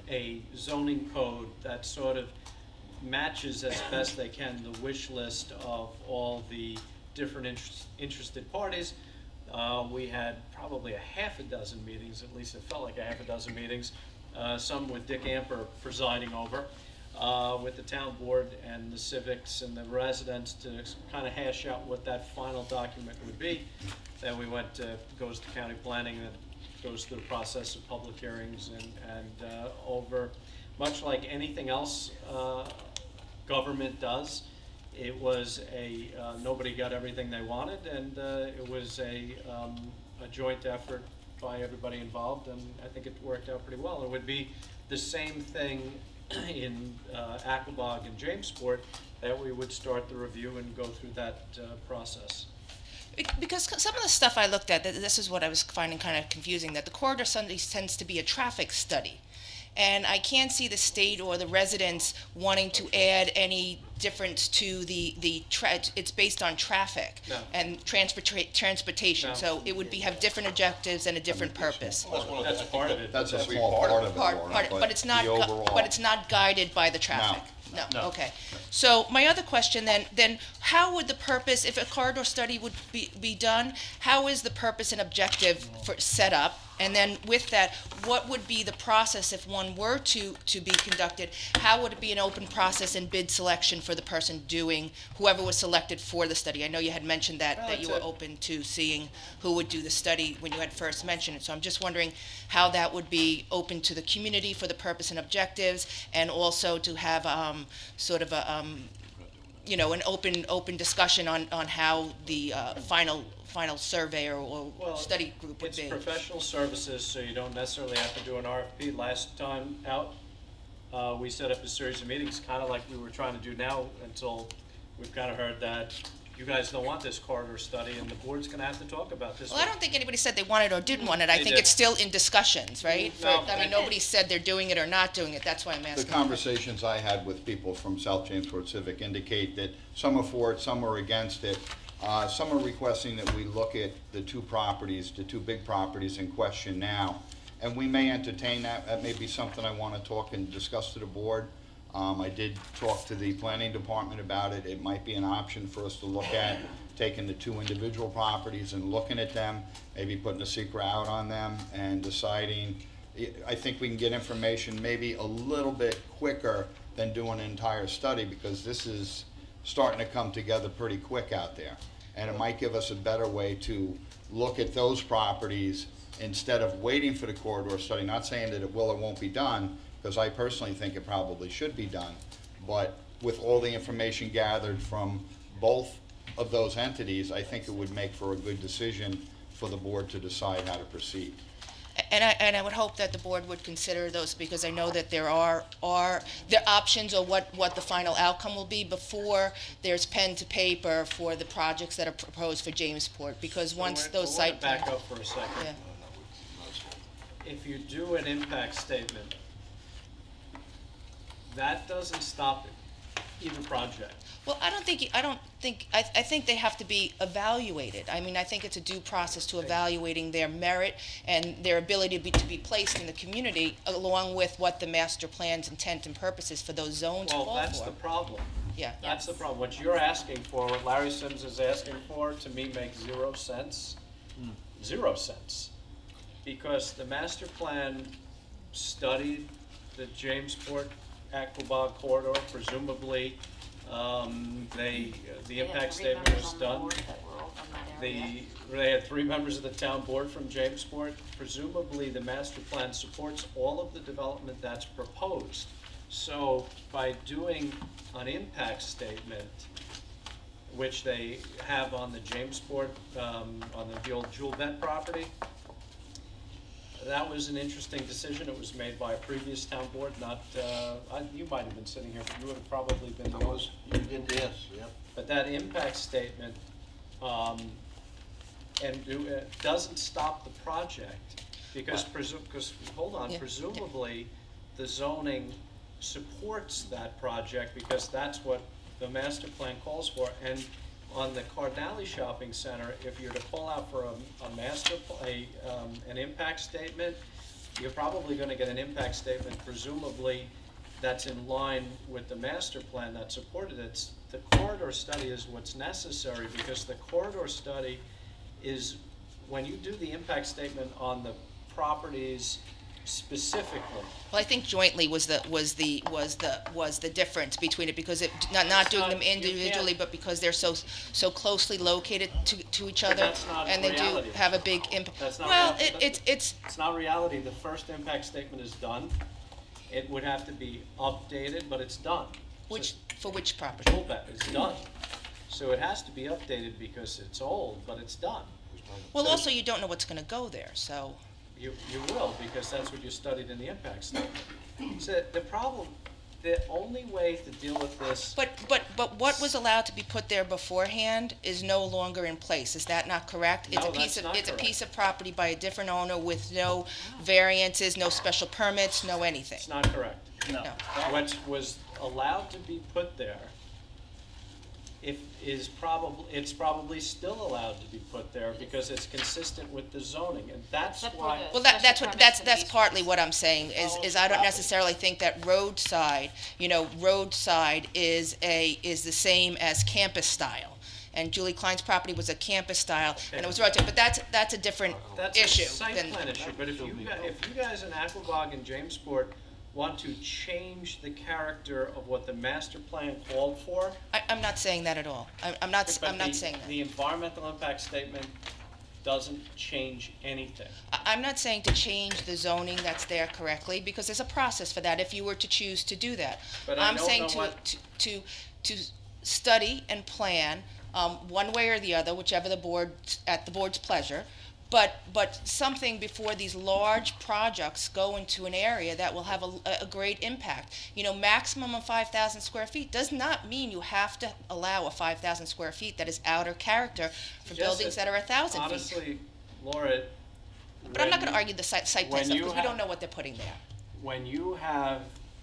Speaker 2: a zoning code that sort of matches as best they can the wish list of all the different interested parties. We had probably a half a dozen meetings, at least it felt like a half a dozen meetings, some with Dick Amper presiding over, with the town board and the civics and the residents to kind of hash out what that final document would be. Then we goes to county planning, and goes through the process of public hearings and over, much like anything else government does. It was nobody got everything they wanted, and it was a joint effort by everybody involved, and I think it worked out pretty well. It would be the same thing in Aquabog and Jamesport, that we would start the review and go through that process.
Speaker 15: Because some of the stuff I looked at, this is what I was finding kind of confusing, that the corridor study tends to be a traffic study. And I can't see the state or the residents wanting to add any difference to it's based on traffic and transportation.
Speaker 2: No.
Speaker 15: So it would have different objectives and a different purpose.
Speaker 2: That's a part of it.
Speaker 3: That's a small part of it, Laura,
Speaker 15: But it's not,
Speaker 3: the overall.
Speaker 15: but it's not guided by the traffic.
Speaker 2: No.
Speaker 15: Okay. So my other question then how would the purpose, if a corridor study would be done, how is the purpose and objective set up? And then with that, what would be the process if one were to be conducted? How would it be an open process and bid selection for the person whoever was selected for the study? I know you had mentioned that you were open to seeing who would do the study when you had first mentioned it. So I'm just wondering how that would be open to the community for the purpose and objectives, and also to have sort of a an open discussion on how the final survey or study group would be.
Speaker 2: It's professional services, so you don't necessarily have to do an RFP. Last time out, we set up a series of meetings, kind of like we were trying to do now, until we've kind of heard that you guys don't want this corridor study, and the board's going to have to talk about this.
Speaker 15: Well, I don't think anybody said they wanted or didn't want it. I think it's still in discussions, right?
Speaker 2: No,
Speaker 15: Nobody said they're doing it or not doing it. That's why I'm asking.
Speaker 3: The conversations I had with people from South Jamesport Civic indicate that some are for it, some are against it. Some are requesting that we look at the two big properties in question now, and we may entertain that. That may be something I want to talk and discuss to the board. I did talk to the planning department about it. It might be an option for us to look at taking the two individual properties and looking at them, maybe putting a secret out on them and deciding. I think we can get information maybe a little bit quicker than doing an entire study, because this is starting to come together pretty quick out there. And it might give us a better way to look at those properties instead of waiting for the corridor study. Not saying that it will or won't be done, because I personally think it probably should be done. But with all the information gathered from both of those entities, I think it would make for a good decision for the board to decide how to proceed.
Speaker 15: And I would hope that the board would consider those, because I know that there are options, or what the final outcome will be before there's pen to paper for the projects that are proposed for Jamesport, because once those site
Speaker 2: I want to
Speaker 15: plans.
Speaker 2: back up for a second.
Speaker 15: Yeah.
Speaker 2: If you do an impact statement, that doesn't stop either project.
Speaker 15: Well, I think they have to be evaluated. I mean, I think it's a due process to evaluating their merit and their ability to be placed in the community, along with what the master plan's intent and purposes for those zones call for.
Speaker 2: Well, that's the problem.
Speaker 15: Yeah.
Speaker 2: That's the problem. What you're asking for, what Larry Sims is asking for, to me makes 0 sense. 0 sense. Because the master plan studied the Jamesport Aquabog corridor, presumably the impact statement was done. They had 3 members of the town board from Jamesport. Presumably, the master plan supports all of the development that's proposed. So by doing an impact statement, which they have on the Jamesport, on the old Jewel Vet property, that was an interesting decision. It was made by a previous town board, not, you might have been sitting here, but you would have probably been the most.
Speaker 7: You did, yes, yep.
Speaker 2: But that impact statement, doesn't stop the project, because, hold on,
Speaker 15: Yeah.
Speaker 2: presumably, the zoning supports that project, because that's what the master plan calls for. And on the Cardinale Shopping Center, if you're to call out for an impact statement, you're probably gonna get an impact statement, presumably, that's in line with the master plan that supported it. The corridor study is what's necessary, because the corridor study is, when you do the impact statement on the properties specifically.
Speaker 15: Well, I think jointly was the difference between it, because not doing them individually, but because they're so closely located to each other,
Speaker 2: That's not
Speaker 15: and they
Speaker 2: reality.
Speaker 15: do have a big impact.
Speaker 2: That's not
Speaker 15: Well,
Speaker 2: reality.
Speaker 15: it's
Speaker 2: It's not reality. The first impact statement is done. It would have to be updated, but it's done.
Speaker 15: for which property?
Speaker 2: It's done. So it has to be updated because it's old, but it's done.
Speaker 15: Well, also you don't know what's going to go there, so.
Speaker 2: You will, because that's what you studied in the impact statement. So the problem, the only way to deal with this.
Speaker 15: But what was allowed to be put there beforehand is no longer in place. Is that not correct?
Speaker 2: No, that's not
Speaker 15: It's a
Speaker 2: correct.
Speaker 15: piece of property by a different owner with no variances, no special permits, no anything.
Speaker 2: It's not correct.
Speaker 15: No.
Speaker 2: What was allowed to be put there, it's probably still allowed to be put there, because it's consistent with the zoning, and that's why.
Speaker 15: Well, that's partly what I'm saying, is I don't necessarily think that roadside is the same as campus style. And Julie Klein's property was a campus style, and it was roadside, but that's a different issue.
Speaker 2: That's a site plan issue, but if you guys in Aquabog and Jamesport want to change the character of what the master plan called for.
Speaker 15: I'm not saying that at all. I'm not saying that.
Speaker 2: The environmental impact statement doesn't change anything.
Speaker 15: I'm not saying to change the zoning that's there correctly, because there's a process for that if you were to choose to do that.
Speaker 2: But I
Speaker 15: I'm
Speaker 2: don't
Speaker 15: saying
Speaker 2: know
Speaker 15: to study and plan one way or the other, whichever at the board's pleasure, but something before these large projects go into an area that will have a great impact. Maximum of 5,000 square feet does not mean you have to allow a 5,000 square feet that is outer character for buildings that are 1,000 feet.
Speaker 2: Honestly, Laura.
Speaker 15: But I'm not going to argue the site plan stuff, because we don't know what they're putting there.
Speaker 2: When you have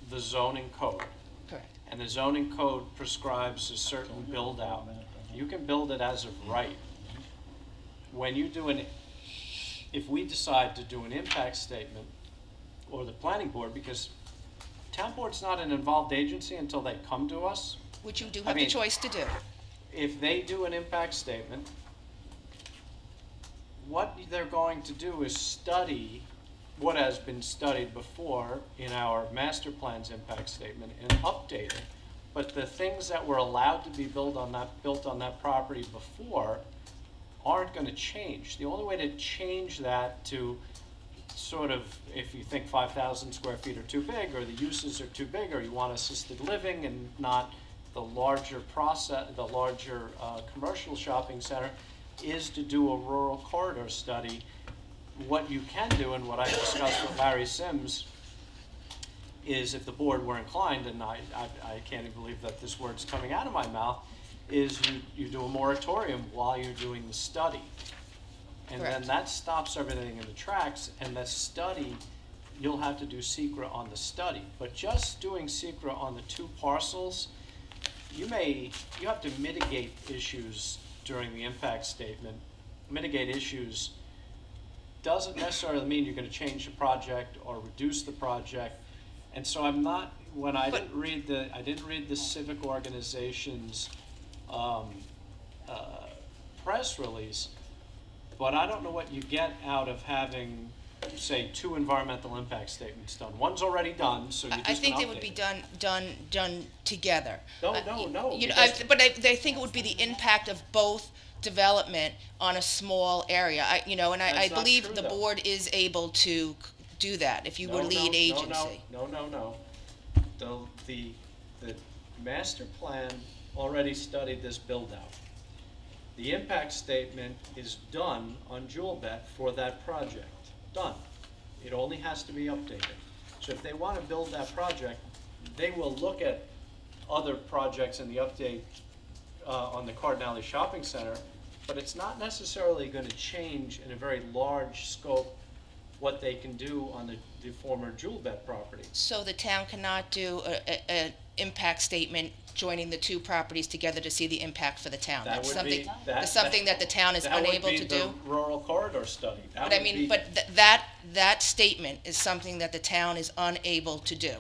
Speaker 2: the zoning code.
Speaker 15: Correct.
Speaker 2: And the zoning code prescribes a certain build out, you can build it as of right. When you do if we decide to do an impact statement, or the planning board, because town board's not an involved agency until they come to us.
Speaker 15: Which you do have the choice to do.
Speaker 2: If they do an impact statement, what they're going to do is study what has been studied before in our master plan's impact statement and update it But the things that were allowed to be built on that property before aren't going to change. The only way to change that to sort of, if you think 5,000 square feet are too big, or the uses are too big, or you want assisted living and not the larger commercial shopping center, is to do a rural corridor study. What you can do, and what I discussed with Larry Sims, is if the board were inclined, and I can't even believe that this word's coming out of my mouth, is you do a moratorium while you're doing the study. And then that stops everything in the tracks, and the study, you'll have to do secra on the study. But just doing secra on the two parcels, you have to mitigate issues during the impact statement. Mitigate issues doesn't necessarily mean you're going to change the project or reduce the project. And so I'm not, I didn't read the civic organization's press release, but I don't know what you get out of having, say, two environmental impact statements done. One's already done, so you just
Speaker 15: I think they
Speaker 2: update
Speaker 15: would be
Speaker 2: it.
Speaker 15: done together.
Speaker 2: No.
Speaker 15: But I think it would be the impact of both development on a small area. I
Speaker 2: That's not
Speaker 15: believe
Speaker 2: true,
Speaker 15: the
Speaker 2: though.
Speaker 15: board is able to do that if you were lead agency.
Speaker 2: No. The master plan already studied this build-out. The impact statement is done on Jewel Bet for that project. Done. It only has to be updated. So if they want to build that project, they will look at other projects in the update on the Cardinale Shopping Center, but it's not necessarily going to change in a very large scope what they can do on the former Jewel Bet property.
Speaker 15: So the town cannot do an impact statement joining the two properties together to see the impact for the town.
Speaker 2: That
Speaker 15: That's
Speaker 2: would be-
Speaker 15: something,
Speaker 2: that-
Speaker 15: that's something that the town is unable to
Speaker 2: That would be
Speaker 15: do.
Speaker 2: the rural corridor study.
Speaker 15: But I mean, that statement is something that the town is unable to do.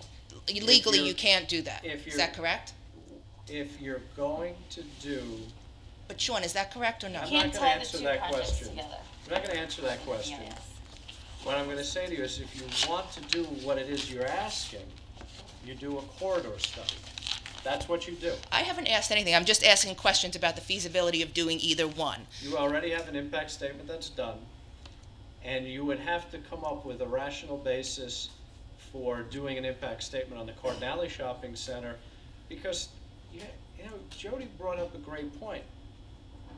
Speaker 15: Legally, you can't do that. Is that correct?
Speaker 2: If you're going to do,
Speaker 15: But Sean, is that correct or no?
Speaker 2: I'm
Speaker 6: Can't
Speaker 2: not going to
Speaker 6: tie the
Speaker 2: answer
Speaker 6: two
Speaker 2: that
Speaker 6: projects
Speaker 2: question.
Speaker 6: together.
Speaker 2: I'm not going to answer that question.
Speaker 6: Yes.
Speaker 2: What I'm going to say to you is if you want to do what it is you're asking, you do a corridor study. That's what you do.
Speaker 15: I haven't asked anything. I'm just asking questions about the feasibility of doing either one.
Speaker 2: You already have an impact statement that's done, and you would have to come up with a rational basis for doing an impact statement on the Cardinale Shopping Center, because, Jody brought up a great point.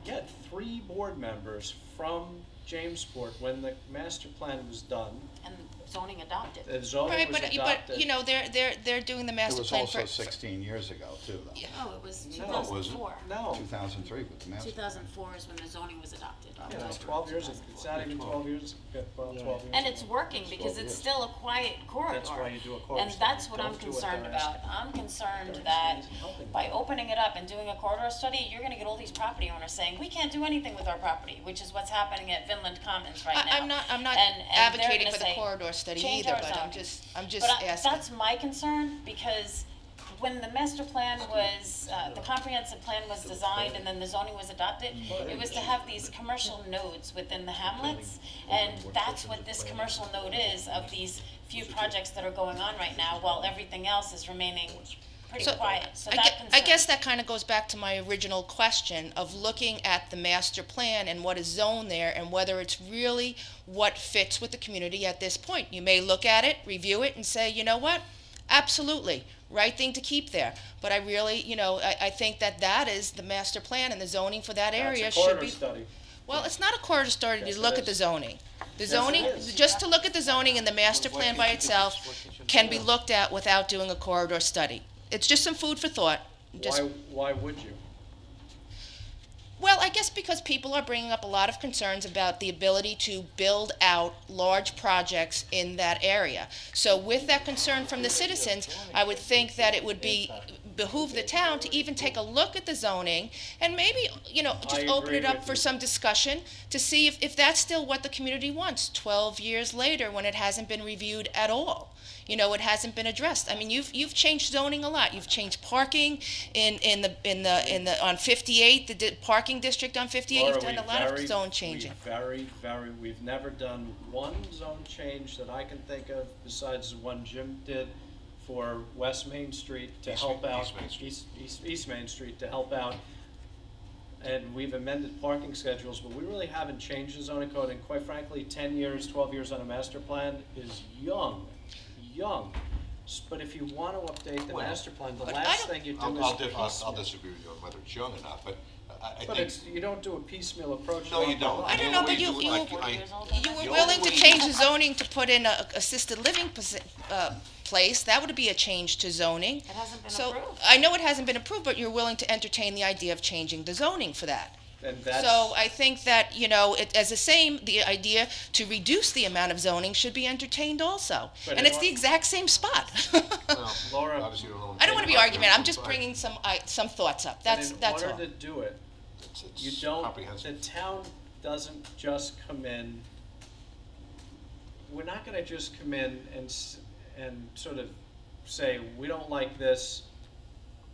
Speaker 2: You had 3 board members from Jamesport when the master plan was done.
Speaker 6: And zoning adopted.
Speaker 2: The zoning
Speaker 15: Right,
Speaker 2: was
Speaker 15: but
Speaker 2: adopted.
Speaker 15: they're doing the
Speaker 3: It
Speaker 15: master
Speaker 3: was
Speaker 15: plan
Speaker 3: also
Speaker 15: for.
Speaker 3: 16 years ago, too, though.
Speaker 6: Oh, it was
Speaker 2: No, it
Speaker 6: 2004.
Speaker 2: No.
Speaker 3: 2003 with the master.
Speaker 6: 2004 is when the zoning was adopted.
Speaker 2: Yeah, it's 12 years, it's not even 12 years, about 12 years.
Speaker 6: And it's working because it's still a quiet corridor.
Speaker 2: That's why you do a corridor
Speaker 6: And
Speaker 2: study.
Speaker 6: that's what I'm
Speaker 2: Don't do what
Speaker 6: concerned
Speaker 2: they're
Speaker 6: about.
Speaker 2: asking.
Speaker 6: I'm concerned that by opening it up and doing a corridor study, you're gonna get all these property owners saying, we can't do anything with our property, which is what's happening at Vinland Commons right now.
Speaker 15: I'm not
Speaker 6: And they're
Speaker 15: advocating
Speaker 6: gonna
Speaker 15: for the
Speaker 6: say,
Speaker 15: corridor study
Speaker 6: "Change
Speaker 15: either,
Speaker 6: our
Speaker 15: but I'm
Speaker 6: zoning."
Speaker 15: just
Speaker 6: But
Speaker 15: asking.
Speaker 6: that's my concern, because when the master plan was, the comprehensive plan was designed and then the zoning was adopted, it was to have these commercial nodes within the hamlets, and that's what this commercial node is of these few projects that are going on right now, while everything else is remaining pretty quiet, so that concerns.
Speaker 15: I guess that kind of goes back to my original question of looking at the master plan and what is zoned there and whether it's really what fits with the community at this point. You may look at it, review it, and say, you know what? Absolutely, right thing to keep there. But I really, I think that is the master plan, and the zoning for that area
Speaker 2: That's a
Speaker 15: should
Speaker 2: corridor
Speaker 15: be.
Speaker 2: study.
Speaker 15: Well, it's not a corridor study
Speaker 2: Yes,
Speaker 15: to
Speaker 2: it
Speaker 15: look
Speaker 2: is.
Speaker 15: at the zoning. The
Speaker 2: Yes,
Speaker 15: zoning,
Speaker 2: it is.
Speaker 15: just to look at the zoning and the master plan by itself can be looked at without doing a corridor study. It's just some food for thought.
Speaker 2: Why would you?
Speaker 15: Well, I guess because people are bringing up a lot of concerns about the ability to build out large projects in that area. So with that concern from the citizens, I would think that it would behoove the town to even take a look at the zoning and maybe, just open it up for some discussion to see if that's still what the community wants 12 years later when it hasn't been reviewed at all. It hasn't been addressed. I mean, you've changed zoning a lot. You've changed parking on 58, the parking district on 58. You've done a lot of zone changing.
Speaker 2: We've never done one zone change that I can think of besides the one Jim did for West Main Street to
Speaker 13: East
Speaker 2: help
Speaker 13: Main-
Speaker 2: out.
Speaker 13: East Main Street.
Speaker 2: East Main Street to help out. And we've amended parking schedules, but we really haven't changed the zoning code, and quite frankly, 10 years, 12 years on a master plan is young. But if you want to update the
Speaker 13: Well,
Speaker 2: master plan, the
Speaker 15: but I
Speaker 2: last
Speaker 15: don't-
Speaker 2: thing you do
Speaker 13: I'll
Speaker 2: is
Speaker 13: I'll
Speaker 2: piecemeal.
Speaker 13: disagree with you on whether it's young or not, but I
Speaker 2: But
Speaker 13: think.
Speaker 2: you don't do a piecemeal approach.
Speaker 13: No, you don't.
Speaker 15: I don't
Speaker 13: The
Speaker 15: know,
Speaker 13: only
Speaker 15: but
Speaker 13: way
Speaker 15: you
Speaker 13: do it,
Speaker 15: you
Speaker 13: the
Speaker 15: were
Speaker 13: only
Speaker 15: willing to
Speaker 13: way-
Speaker 15: change the zoning to put in a assisted living place. That would be a change to zoning.
Speaker 6: It hasn't been
Speaker 15: So,
Speaker 6: approved.
Speaker 15: I know it hasn't been approved, but you're willing to entertain the idea of changing the zoning for that.
Speaker 2: And that's,
Speaker 15: So I think that, as the same, the idea to reduce the amount of zoning should be entertained also.
Speaker 2: But
Speaker 15: And
Speaker 2: in
Speaker 15: it's the exact same spot.
Speaker 13: Well,
Speaker 2: Laura,
Speaker 13: obviously you don't know.
Speaker 15: I don't want to be argumentative, I'm just bringing some thoughts up, that's
Speaker 2: and in
Speaker 15: all.
Speaker 2: order to do it,
Speaker 13: It's
Speaker 2: you don't, the
Speaker 13: comprehensive.
Speaker 2: town doesn't just come in, we're not gonna just come in and sort of say, we don't like this,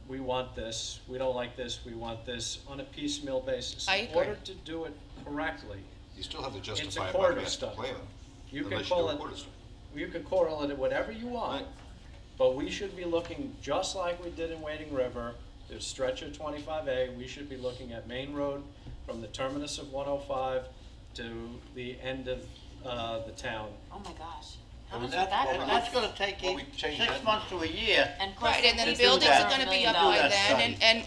Speaker 2: we want this, we don't like this, we want this, on a piecemeal basis.
Speaker 15: I
Speaker 2: In
Speaker 15: agree.
Speaker 2: order to do it correctly,
Speaker 13: You still have to
Speaker 2: it's a
Speaker 13: justify it by
Speaker 2: corridor
Speaker 13: master
Speaker 2: study.
Speaker 13: plan.
Speaker 2: You can
Speaker 13: unless
Speaker 2: call
Speaker 13: do a
Speaker 2: it,
Speaker 13: corridor study.
Speaker 2: you can correlate it whatever you want,
Speaker 13: Right.
Speaker 2: but we should be looking, just like we did in Wading River, there's stretch of 25A, we should be looking at Main Road from the terminus of 105 to the end of the town.
Speaker 6: Oh my gosh. How
Speaker 5: And
Speaker 6: much would
Speaker 5: that's,
Speaker 6: that
Speaker 5: and
Speaker 6: cost?
Speaker 5: that's gonna take
Speaker 13: Well,
Speaker 5: you
Speaker 13: we changed
Speaker 5: 6
Speaker 13: that.
Speaker 5: months to a year.
Speaker 6: And
Speaker 15: Right, and then
Speaker 5: to do
Speaker 15: buildings
Speaker 5: that.
Speaker 15: are gonna be up
Speaker 5: Do
Speaker 15: by
Speaker 5: that
Speaker 15: then,
Speaker 5: study.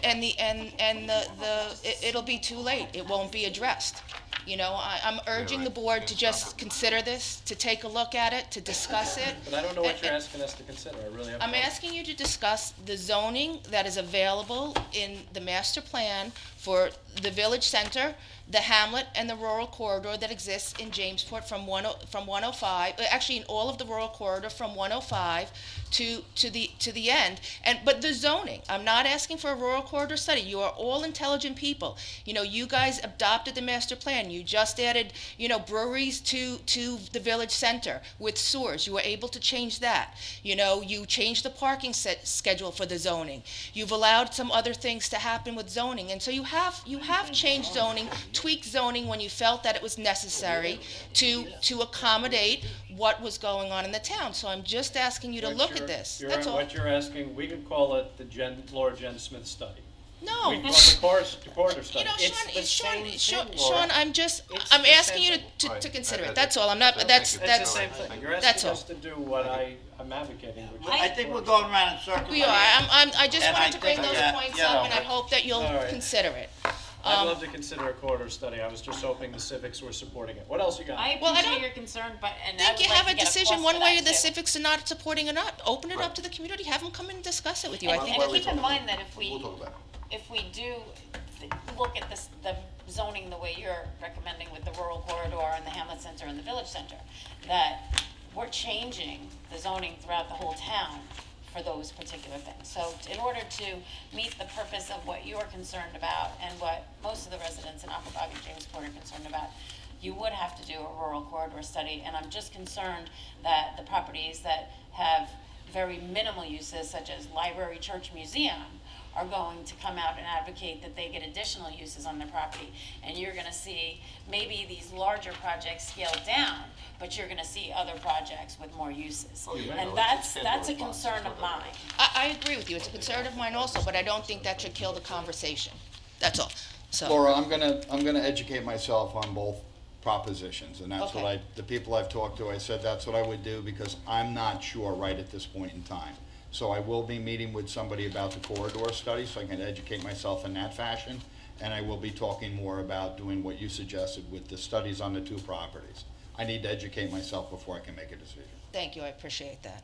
Speaker 15: it'll be too late, it won't be addressed. I'm urging
Speaker 13: right.
Speaker 15: the board to
Speaker 13: Can't
Speaker 15: just
Speaker 13: stop it.
Speaker 15: consider this, to take a look at it, to discuss it.
Speaker 2: But I don't know what you're asking us to consider, I really have.
Speaker 15: I'm asking you to discuss the zoning that is available in the master plan for the village center, the hamlet, and the rural corridor that exists in Jamesport from 105, actually in all of the rural corridor from 105 to the end. But the zoning, I'm not asking for a rural corridor study. You are all intelligent people. You guys adopted the master plan. You just added, breweries to the village center with sewers. You were able to change that. You changed the parking schedule for the zoning. You've allowed some other things to happen with zoning. And so you have changed zoning, tweaked zoning when you felt that it was necessary to accommodate what was going on in the town. So I'm just asking you to look at this. That's all.
Speaker 2: What you're asking, we could call it the Laura Jen Smith study.
Speaker 15: No.
Speaker 2: We call it the corridor study.
Speaker 15: Sean,
Speaker 2: It's the same thing,
Speaker 15: Sean,
Speaker 2: Laura.
Speaker 15: I'm
Speaker 2: the
Speaker 15: asking
Speaker 2: same
Speaker 15: you
Speaker 2: thing.
Speaker 15: to consider
Speaker 13: Right.
Speaker 15: it. That's all. I'm not,
Speaker 13: Thank
Speaker 15: that's,
Speaker 13: you.
Speaker 2: It's
Speaker 15: that's.
Speaker 2: the same thing. You're
Speaker 15: That's
Speaker 2: asking
Speaker 15: all.
Speaker 2: us to do what I'm advocating, which is.
Speaker 5: I think we're going around in circles.
Speaker 15: We are. I just
Speaker 5: And
Speaker 15: wanted
Speaker 5: I
Speaker 15: to bring
Speaker 5: think
Speaker 15: those
Speaker 5: that,
Speaker 15: points
Speaker 5: you
Speaker 15: up,
Speaker 5: know,
Speaker 15: and I hope that you'll
Speaker 2: All right.
Speaker 15: consider it.
Speaker 2: I'd love to consider a corridor study. I was just hoping the civics were supporting it. What else you got?
Speaker 6: I
Speaker 15: Well, I
Speaker 6: appreciate
Speaker 15: don't
Speaker 6: your concern, but, and I
Speaker 15: Think
Speaker 6: would
Speaker 15: you
Speaker 6: like
Speaker 15: have
Speaker 6: to
Speaker 15: a
Speaker 6: get
Speaker 15: decision
Speaker 6: cost
Speaker 15: one
Speaker 6: for
Speaker 15: way
Speaker 6: that
Speaker 15: or the
Speaker 6: too.
Speaker 15: civics are not supporting or not. Open it up to the community. Have them come in and discuss it with you. I
Speaker 6: And
Speaker 15: think.
Speaker 13: Why
Speaker 6: and
Speaker 13: don't we
Speaker 6: keep in
Speaker 13: talk about
Speaker 6: mind that if
Speaker 13: We'll talk about it.
Speaker 6: if we do look at this, the zoning the way you're recommending with the rural corridor and the Hamlet Center and the Village Center, that we're changing the zoning throughout the whole town for those particular things. So in order to meet the purpose of what you're concerned about and what most of the residents in Aquabog and Jamesport are concerned about, you would have to do a rural corridor study, and I'm just concerned that the properties that have very minimal uses, such as library, church, museum, are going to come out and advocate that they get additional uses on their property. And you're gonna see maybe these larger projects scaled down, but you're gonna see other projects with more uses.
Speaker 13: Oh, yeah.
Speaker 6: And
Speaker 13: No,
Speaker 6: that's
Speaker 13: it's
Speaker 6: a concern of mine.
Speaker 15: I agree with you. It's a concern of mine also, but I don't think that should kill the conversation. That's all. So.
Speaker 3: Laura, I'm gonna educate myself on both propositions, and that's what
Speaker 15: Okay.
Speaker 3: the people I've talked to, I said that's what I would do, because I'm not sure right at this point in time. So I will be meeting with somebody about the corridor study, so I can educate myself in that fashion, and I will be talking more about doing what you suggested with the studies on the two properties. I need to educate myself before I can make a decision.
Speaker 15: Thank you, I appreciate that.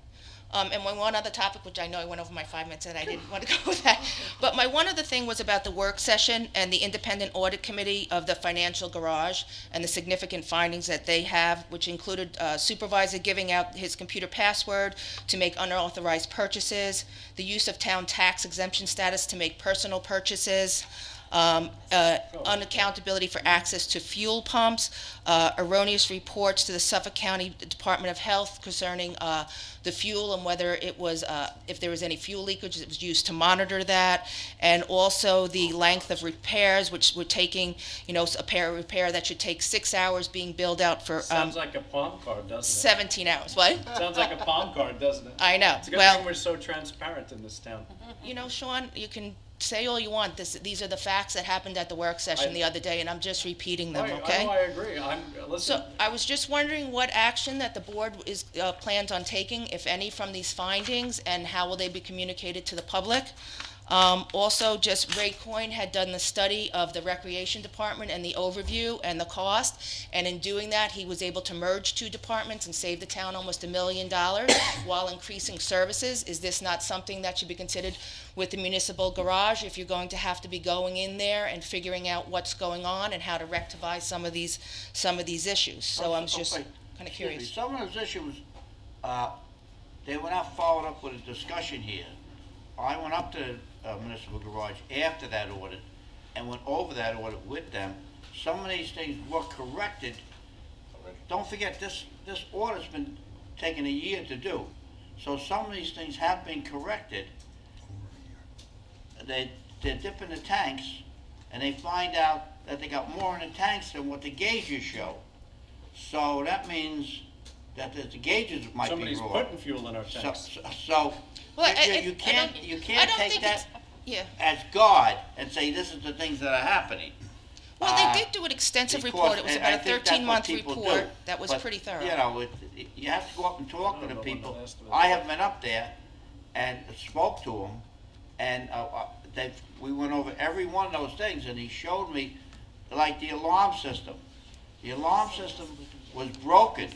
Speaker 15: And one other topic, which I know I went over my 5 minutes and I didn't want to go with that, but my one other thing was about the work session and the independent audit committee of the financial garage and the significant findings that they have, which included supervisor giving out his computer password to make unauthorized purchases, the use of town tax exemption status to make personal purchases, unaccountability for access to fuel pumps, erroneous reports to the Suffolk County Department of Health concerning the fuel and whether it was, if there was any fuel leakage, it was used to monitor that, and also the length of repairs, which were taking, a repair that should take 6 hours being billed out for
Speaker 2: Sounds like a palm card, doesn't it?
Speaker 15: 17 hours. What?
Speaker 2: Sounds like a palm card, doesn't it?
Speaker 15: I know.
Speaker 2: It's a good
Speaker 15: Well,
Speaker 2: thing we're so transparent in this town.
Speaker 15: Sean, you can say all you want. These are the facts that happened at the work session the other day, and I'm just repeating them, okay?
Speaker 2: I agree. Listen.
Speaker 15: So I was just wondering what action that the board is plans on taking, if any, from these findings, and how will they be communicated to the public? Also, just Ray Coyne had done the study of the Recreation Department and the overview and the cost, and in doing that, he was able to merge 2 departments and save the town almost $1 million while increasing services. Is this not something that should be considered with the municipal garage, if you're going to have to be going in there and figuring out what's going on and how to rectify some of these issues? So I'm just kind of curious.
Speaker 5: Some of those issues, they were not followed up with a discussion here. I went up to municipal garage after that audit and went over that audit with them. Some of these things were corrected. Don't forget, this audit's been taking a year to do. So some of these things have been corrected. They're dipping the tanks, and they find out that they got more in the tanks than what the gauges show. So that means that the gauges might
Speaker 2: Somebody's
Speaker 5: be wrong.
Speaker 2: putting fuel in our tanks.
Speaker 5: So
Speaker 15: Well,
Speaker 5: you can't take that
Speaker 15: Yeah.
Speaker 5: as God and say this is the things that are happening.
Speaker 15: Well, they did do an extensive report. It was about a 13-month report that was pretty thorough.
Speaker 5: You have to go up and talk to the people. I have been up there and spoke to them, and we went over every one of those things, and he showed me, like the alarm system. The alarm system was broken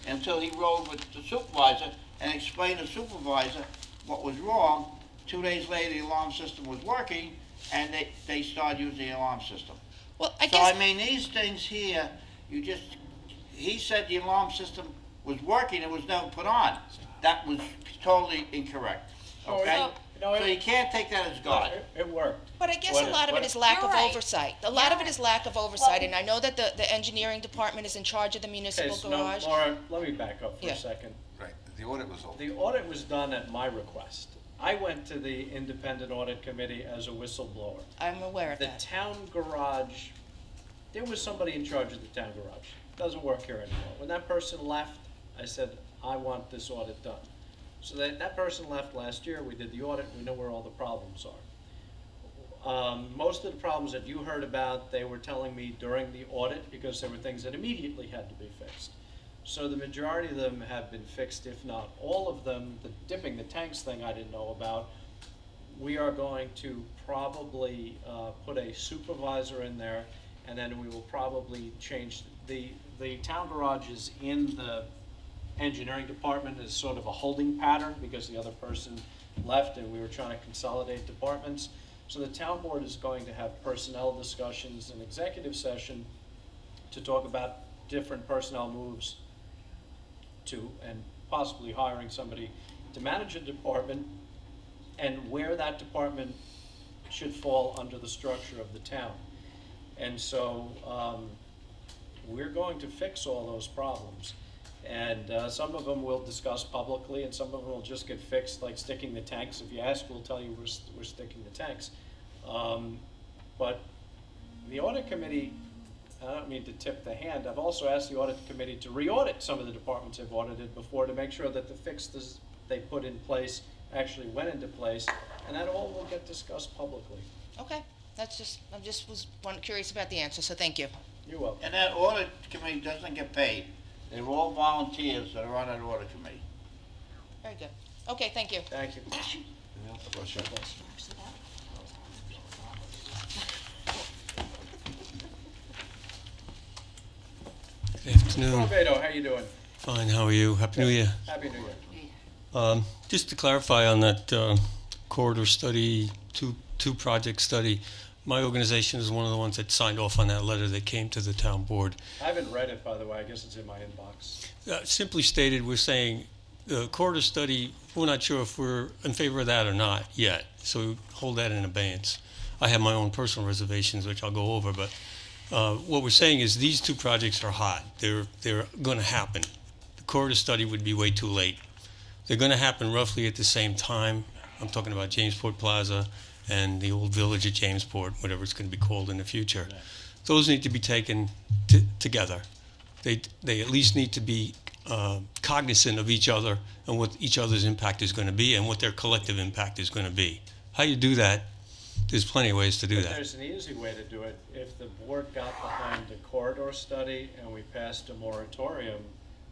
Speaker 5: until he rode with the supervisor and explained to the supervisor what was wrong. 2 days later, the alarm system was working, and they started using the alarm system.
Speaker 15: Well,
Speaker 5: I mean, these things here, he said the alarm system was working, it was never put on. That was totally incorrect, okay? So you can't take that as God.
Speaker 2: It worked.
Speaker 15: But I guess a lot of it is lack of oversight. A lot of it is lack of oversight, and I know that the engineering department is in charge of the municipal garage.
Speaker 2: Laura, let me back up for a second.
Speaker 13: Right, the audit was over.
Speaker 2: The audit was done at my request. I went to the independent audit committee as a whistleblower.
Speaker 15: I'm aware of that.
Speaker 2: The town garage, there was somebody in charge of the town garage. Doesn't work here anymore. When that person left, I said, I want this audit done. So that person left last year, we did the audit, we know where all the problems are. Most of the problems that you heard about, they were telling me during the audit because there were things that immediately had to be fixed. So the majority of them have been fixed, if not all of them. The dipping the tanks thing I didn't know about. We are going to probably put a supervisor in there, and then we will probably change the town garage is in the engineering department as sort of a holding pattern because the other person left and we were trying to consolidate departments. So the town board is going to have personnel discussions and executive session to talk about different personnel moves and possibly hiring somebody to manage a department and where that department should fall under the structure of the town. And so we're going to fix all those problems. And some of them we'll discuss publicly, and some of them will just get fixed, like sticking the tanks. If you ask, we'll tell you we're sticking the tanks. But the audit committee, I don't mean to tip the hand, I've also asked the audit committee to re-audit some of the departments they've audited before to make sure that the fixes they put in place actually went into place, and that all will get discussed publicly.
Speaker 15: Okay, I just was curious about the answer, so thank you.
Speaker 2: You're welcome.
Speaker 5: And that audit committee doesn't get paid. They're all volunteers that are on that audit committee.
Speaker 15: Very good. Okay, thank you.
Speaker 2: Thank you.
Speaker 16: Good afternoon.
Speaker 2: Beto, how you doing?
Speaker 16: Fine, how are you? Happy New Year.
Speaker 2: Happy New Year.
Speaker 16: Just to clarify on that corridor study, two project study, my organization is one of the ones that signed off on that letter that came to the town board.
Speaker 2: I haven't read it, by the way. I guess it's in my inbox.
Speaker 16: Simply stated, we're saying the corridor study, we're not sure if we're in favor of that or not yet, so we hold that in abeyance. I have my own personal reservations, which I'll go over, but what we're saying is these two projects are hot. They're going to happen. The corridor study would be way too late. They're going to happen roughly at the same time. I'm talking about Jamesport Plaza and the old village at Jamesport, whatever it's going to be called in the future. Those need to be taken together. They at least need to be cognizant of each other and what each other's impact is going to be and what their collective impact is going to be. How you do that, there's plenty of ways to do
Speaker 2: But
Speaker 16: that.
Speaker 2: there's an easy way to do it. If the board got behind the corridor study and we passed a moratorium,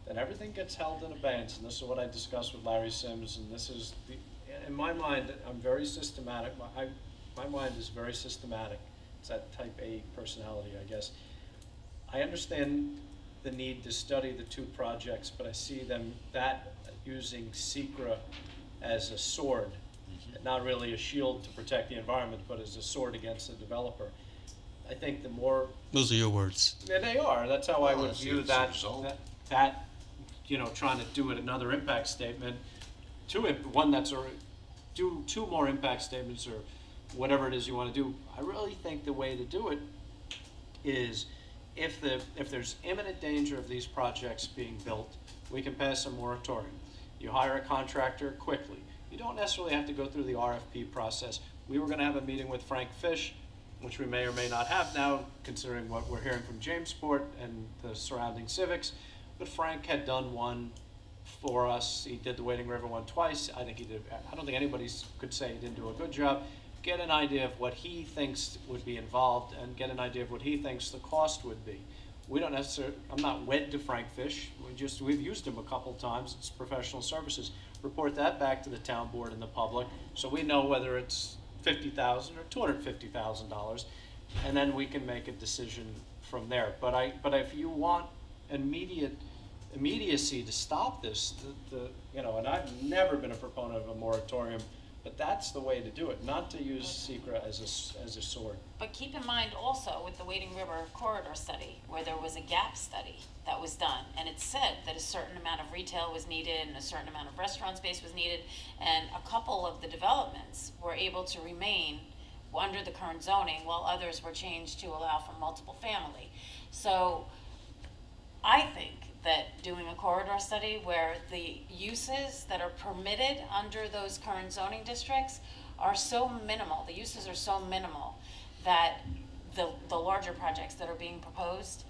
Speaker 2: then everything gets held in abeyance. And this is what I discussed with Larry Sims. And this is, in my mind, I'm very systematic. My mind is very systematic. It's that type A personality, I guess. I understand the need to study the two projects, but I see them using SECRA as a sword, not really a shield to protect the environment, but as a sword against the developer. I think the more...
Speaker 16: Those are your words.
Speaker 2: Yeah, they are. That's how I would view that, trying to do another impact statement, do two more impact statements or whatever it is you want to do. I really think the way to do it is if there's imminent danger of these projects being built, we can pass a moratorium. You hire a contractor quickly. You don't necessarily have to go through the RFP process. We were going to have a meeting with Frank Fish, which we may or may not have now, considering what we're hearing from Jamesport and the surrounding civics. But Frank had done one for us. He did the Wading River one twice. I don't think anybody could say he didn't do a good job. Get an idea of what he thinks would be involved and get an idea of what he thinks the cost would be. We don't necessarily, I'm not wed to Frank Fish. We've used him a couple times. It's professional services. Report that back to the town board and the public so we know whether it's $50,000 or $250,000, and then we can make a decision from there. But if you want immediacy to stop this, and I've never been a proponent of a moratorium, but that's the way to do it, not to use SECRA as a sword.
Speaker 6: But keep in mind also with the Wading River corridor study, where there was a gap study that was done, and it said that a certain amount of retail was needed and a certain amount of restaurant space was needed, and a couple of the developments were able to remain under the current zoning while others were changed to allow for multiple family. So I think that doing a corridor study where the uses that are permitted under those current zoning districts are so minimal, the uses are so minimal, that the larger projects that are being proposed,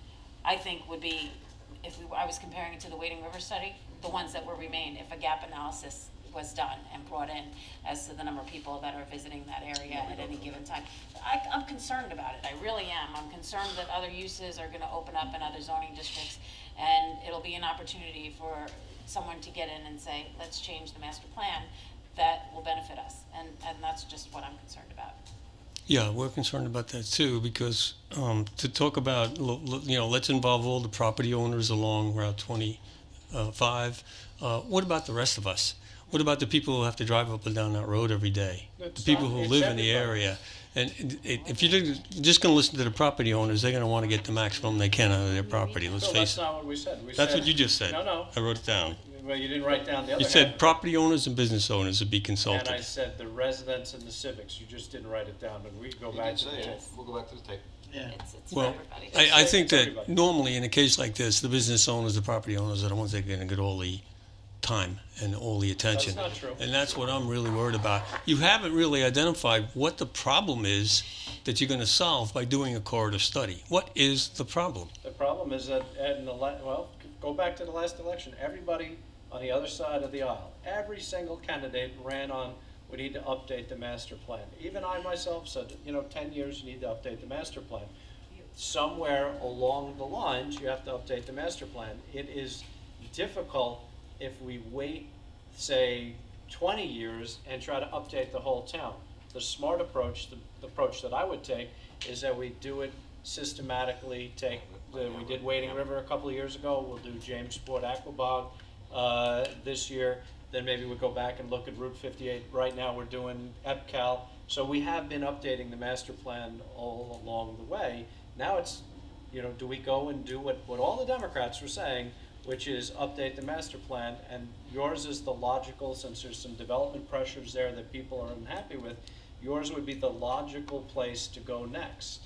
Speaker 6: I think would be, I was comparing it to the Wading River study, the ones that will remain if a gap analysis was done and brought in as to the number of people that are visiting that area at any given time. I'm concerned about it, I really am. I'm concerned that other uses are gonna open up in other zoning districts, and it'll be an opportunity for someone to get in and say, let's change the master plan that will benefit us. And that's just what I'm concerned about.
Speaker 16: Yeah, we're concerned about that too, because to talk about, let's involve all the property owners along Route 25. What about the rest of us? What about the people who have to drive up and down that road every day? The people who live in the area. And if you're just going to listen to the property owners, they're going to want to get the maximum they can out of their property. Let's face
Speaker 2: That's
Speaker 16: it.
Speaker 2: not what we said.
Speaker 16: That's what you just said.
Speaker 2: No.
Speaker 16: I wrote it down.
Speaker 2: Well, you didn't write down the other
Speaker 16: You
Speaker 2: half.
Speaker 16: said property owners and business owners would be
Speaker 2: And
Speaker 16: consulted.
Speaker 2: I said the residents and the civics. You just didn't write it down, but we go back to the tape.
Speaker 13: We'll go back to the tape.
Speaker 6: It's
Speaker 16: Well,
Speaker 6: for everybody.
Speaker 16: I think that
Speaker 2: everybody.
Speaker 16: normally in a case like this, the business owners, the property owners are the ones that are going to get all the time and all the attention.
Speaker 2: That's not true.
Speaker 16: And that's what I'm really worried about. You haven't really identified what the problem is that you're going to solve by doing a corridor study. What is the problem?
Speaker 2: The problem is that go back to the last election. Everybody on the other side of the aisle, every single candidate ran on, we need to update the master plan. Even I myself said, 10 years you need to update the master plan. Somewhere along the lines, you have to update the master plan. It is difficult if we wait, say, 20 years and try to update the whole town. The smart approach, the approach that I would take, is that we do it systematically. We did Wading River a couple of years ago. We'll do Jamesport Aquabog this year. Then maybe we'll go back and look at Route 58. Right now we're doing EPCAL. So we have been updating the master plan all along the way. Now it's, do we go and do what all the Democrats were saying, which is update the master plan, and yours is the logical, since there's some development pressures there that people are unhappy with, yours would be the logical place to go next.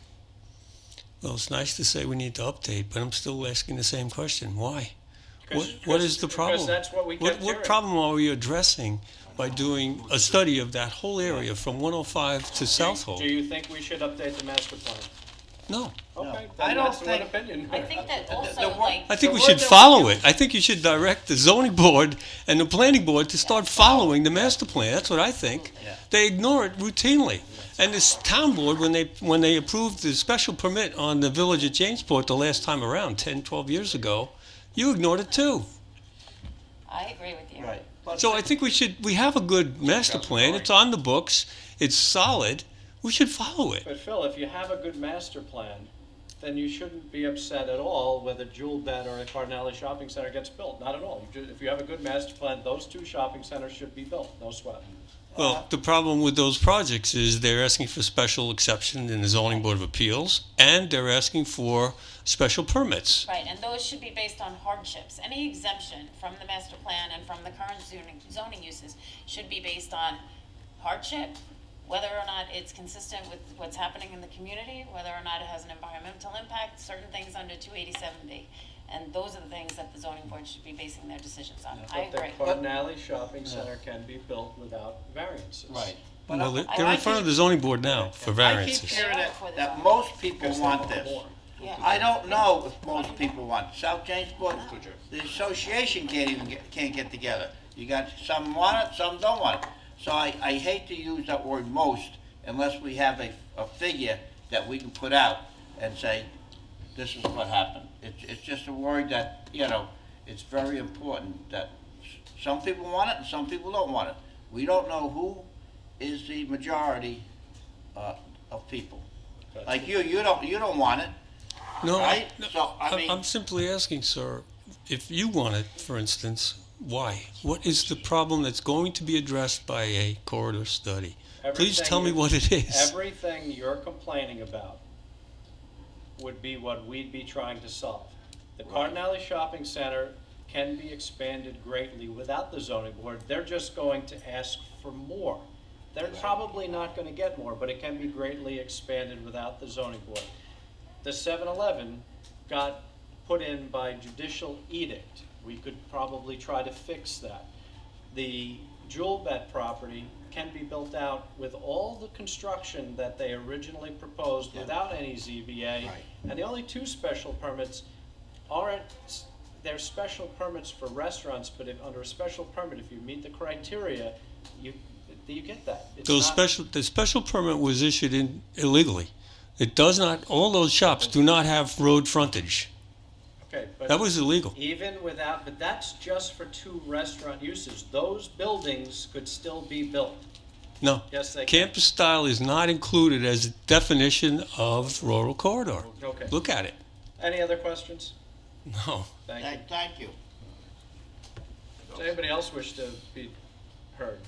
Speaker 16: Well, it's nice to say we need to update, but I'm still asking the same question. Why?
Speaker 2: Because-
Speaker 16: What is the problem?
Speaker 2: Because that's what we kept
Speaker 16: What
Speaker 2: hearing.
Speaker 16: problem are we addressing by doing a study of that whole area from 105 to Southold?
Speaker 2: Do you think we should update the master plan?
Speaker 16: No.
Speaker 2: Okay,
Speaker 5: I
Speaker 2: then
Speaker 5: don't
Speaker 2: that's one
Speaker 5: think-
Speaker 2: opinion.
Speaker 6: I think that
Speaker 5: The
Speaker 6: also,
Speaker 5: work-
Speaker 6: like,
Speaker 16: I think we
Speaker 2: The
Speaker 16: should
Speaker 2: word that
Speaker 16: follow
Speaker 2: we
Speaker 16: it. I think you should direct the zoning board and the planning board to start following the master plan. That's what I think.
Speaker 5: Yeah.
Speaker 16: They ignore it routinely. And this town board, when they approved the special permit on the village at Jamesport the last time around, 10, 12 years ago, you ignored it too.
Speaker 6: I agree with you.
Speaker 5: Right. But
Speaker 16: So I think we have a good master plan. It's on the books. It's solid. We should follow it.
Speaker 2: But Phil, if you have a good master plan, then you shouldn't be upset at all whether Jewel Bed or a Cardinale Shopping Center gets built. Not at all. If you have a good master plan, those two shopping centers should be built. No sweat.
Speaker 16: Well, the problem with those projects is they're asking for special exception in the zoning board of appeals, and they're asking for special permits.
Speaker 6: Right, and those should be based on hardships. Any exemption from the master plan and from the current zoning uses should be based on hardship, whether or not it's consistent with what's happening in the community, whether or not it has an environmental impact, certain things under 287B. And those are the things that the zoning board should be basing their decisions on. I
Speaker 2: But
Speaker 6: agree.
Speaker 2: the Cardinale Shopping Center can be built without variances.
Speaker 5: Right.
Speaker 16: Well, they're
Speaker 5: I
Speaker 16: in front of
Speaker 5: keep-
Speaker 16: the zoning board now for
Speaker 5: I keep
Speaker 16: variances.
Speaker 5: hearing that most people want this.
Speaker 6: Yeah.
Speaker 5: I don't know if most people want it. South Jamesport, the association can't get together. You got some want it, some don't want it. So I hate to use that word most unless we have a figure that we can put out and say, this is what happened. It's just a word that, it's very important that some people want it and some people don't want it. We don't know who is the majority of people. Like you don't want it.
Speaker 16: No,
Speaker 5: Right? So, I mean-
Speaker 16: I'm simply asking, sir, if you want it, for instance, why? What is the problem that's going to be addressed by a corridor study? Please tell me what it is.
Speaker 2: Everything you're complaining about would be what we'd be trying to solve. The Cardinale Shopping Center can be expanded greatly without the zoning board. They're just going to ask for more. They're probably not going to get more, but it can be greatly expanded without the zoning board. The 7-Eleven got put in by judicial edict. We could probably try to fix that. The Jewel Bet property can be built out with all the construction that they originally proposed without any ZBA. And the only two special permits aren't, they're special permits for restaurants, but if under a special permit, if you meet the criteria, you get that. It's not-
Speaker 16: The special permit was issued illegally. It does not, all those shops do not have road frontage.
Speaker 2: Okay, but
Speaker 16: That was illegal.
Speaker 2: even without, but that's just for two restaurant uses. Those buildings could still be built.
Speaker 16: No.
Speaker 2: Yes, they can.
Speaker 16: Campus style is not included as a definition of rural corridor.
Speaker 2: Okay.
Speaker 16: Look at it.
Speaker 2: Any other questions?
Speaker 16: No.
Speaker 2: Thank you.
Speaker 5: Thank you.
Speaker 2: Does anybody else wish to be heard?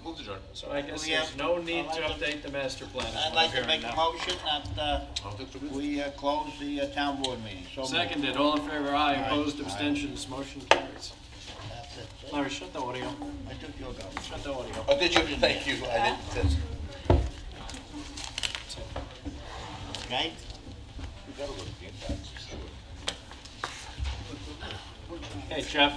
Speaker 13: Move to adjourn.
Speaker 2: So I guess
Speaker 5: We
Speaker 2: there's
Speaker 5: have-
Speaker 2: no need
Speaker 5: I'd
Speaker 2: to
Speaker 5: like to-
Speaker 2: update the master plan. is
Speaker 5: I'd
Speaker 2: what
Speaker 5: like
Speaker 2: I'm
Speaker 5: to
Speaker 2: hearing
Speaker 5: make a
Speaker 2: now.
Speaker 5: motion that we close the town board meeting. So moved.
Speaker 2: Seconded, all in favor, aye,
Speaker 5: Aye.
Speaker 2: opposed,
Speaker 5: Aye.
Speaker 2: abstentions, motion carries.
Speaker 5: That's it.
Speaker 2: Larry, shut the audio.
Speaker 5: I took your go.
Speaker 2: Shut the audio.
Speaker 13: Oh, did you? Thank you. I didn't.
Speaker 5: Okay?
Speaker 13: We gotta look at the impacts.
Speaker 2: Hey, Jeff.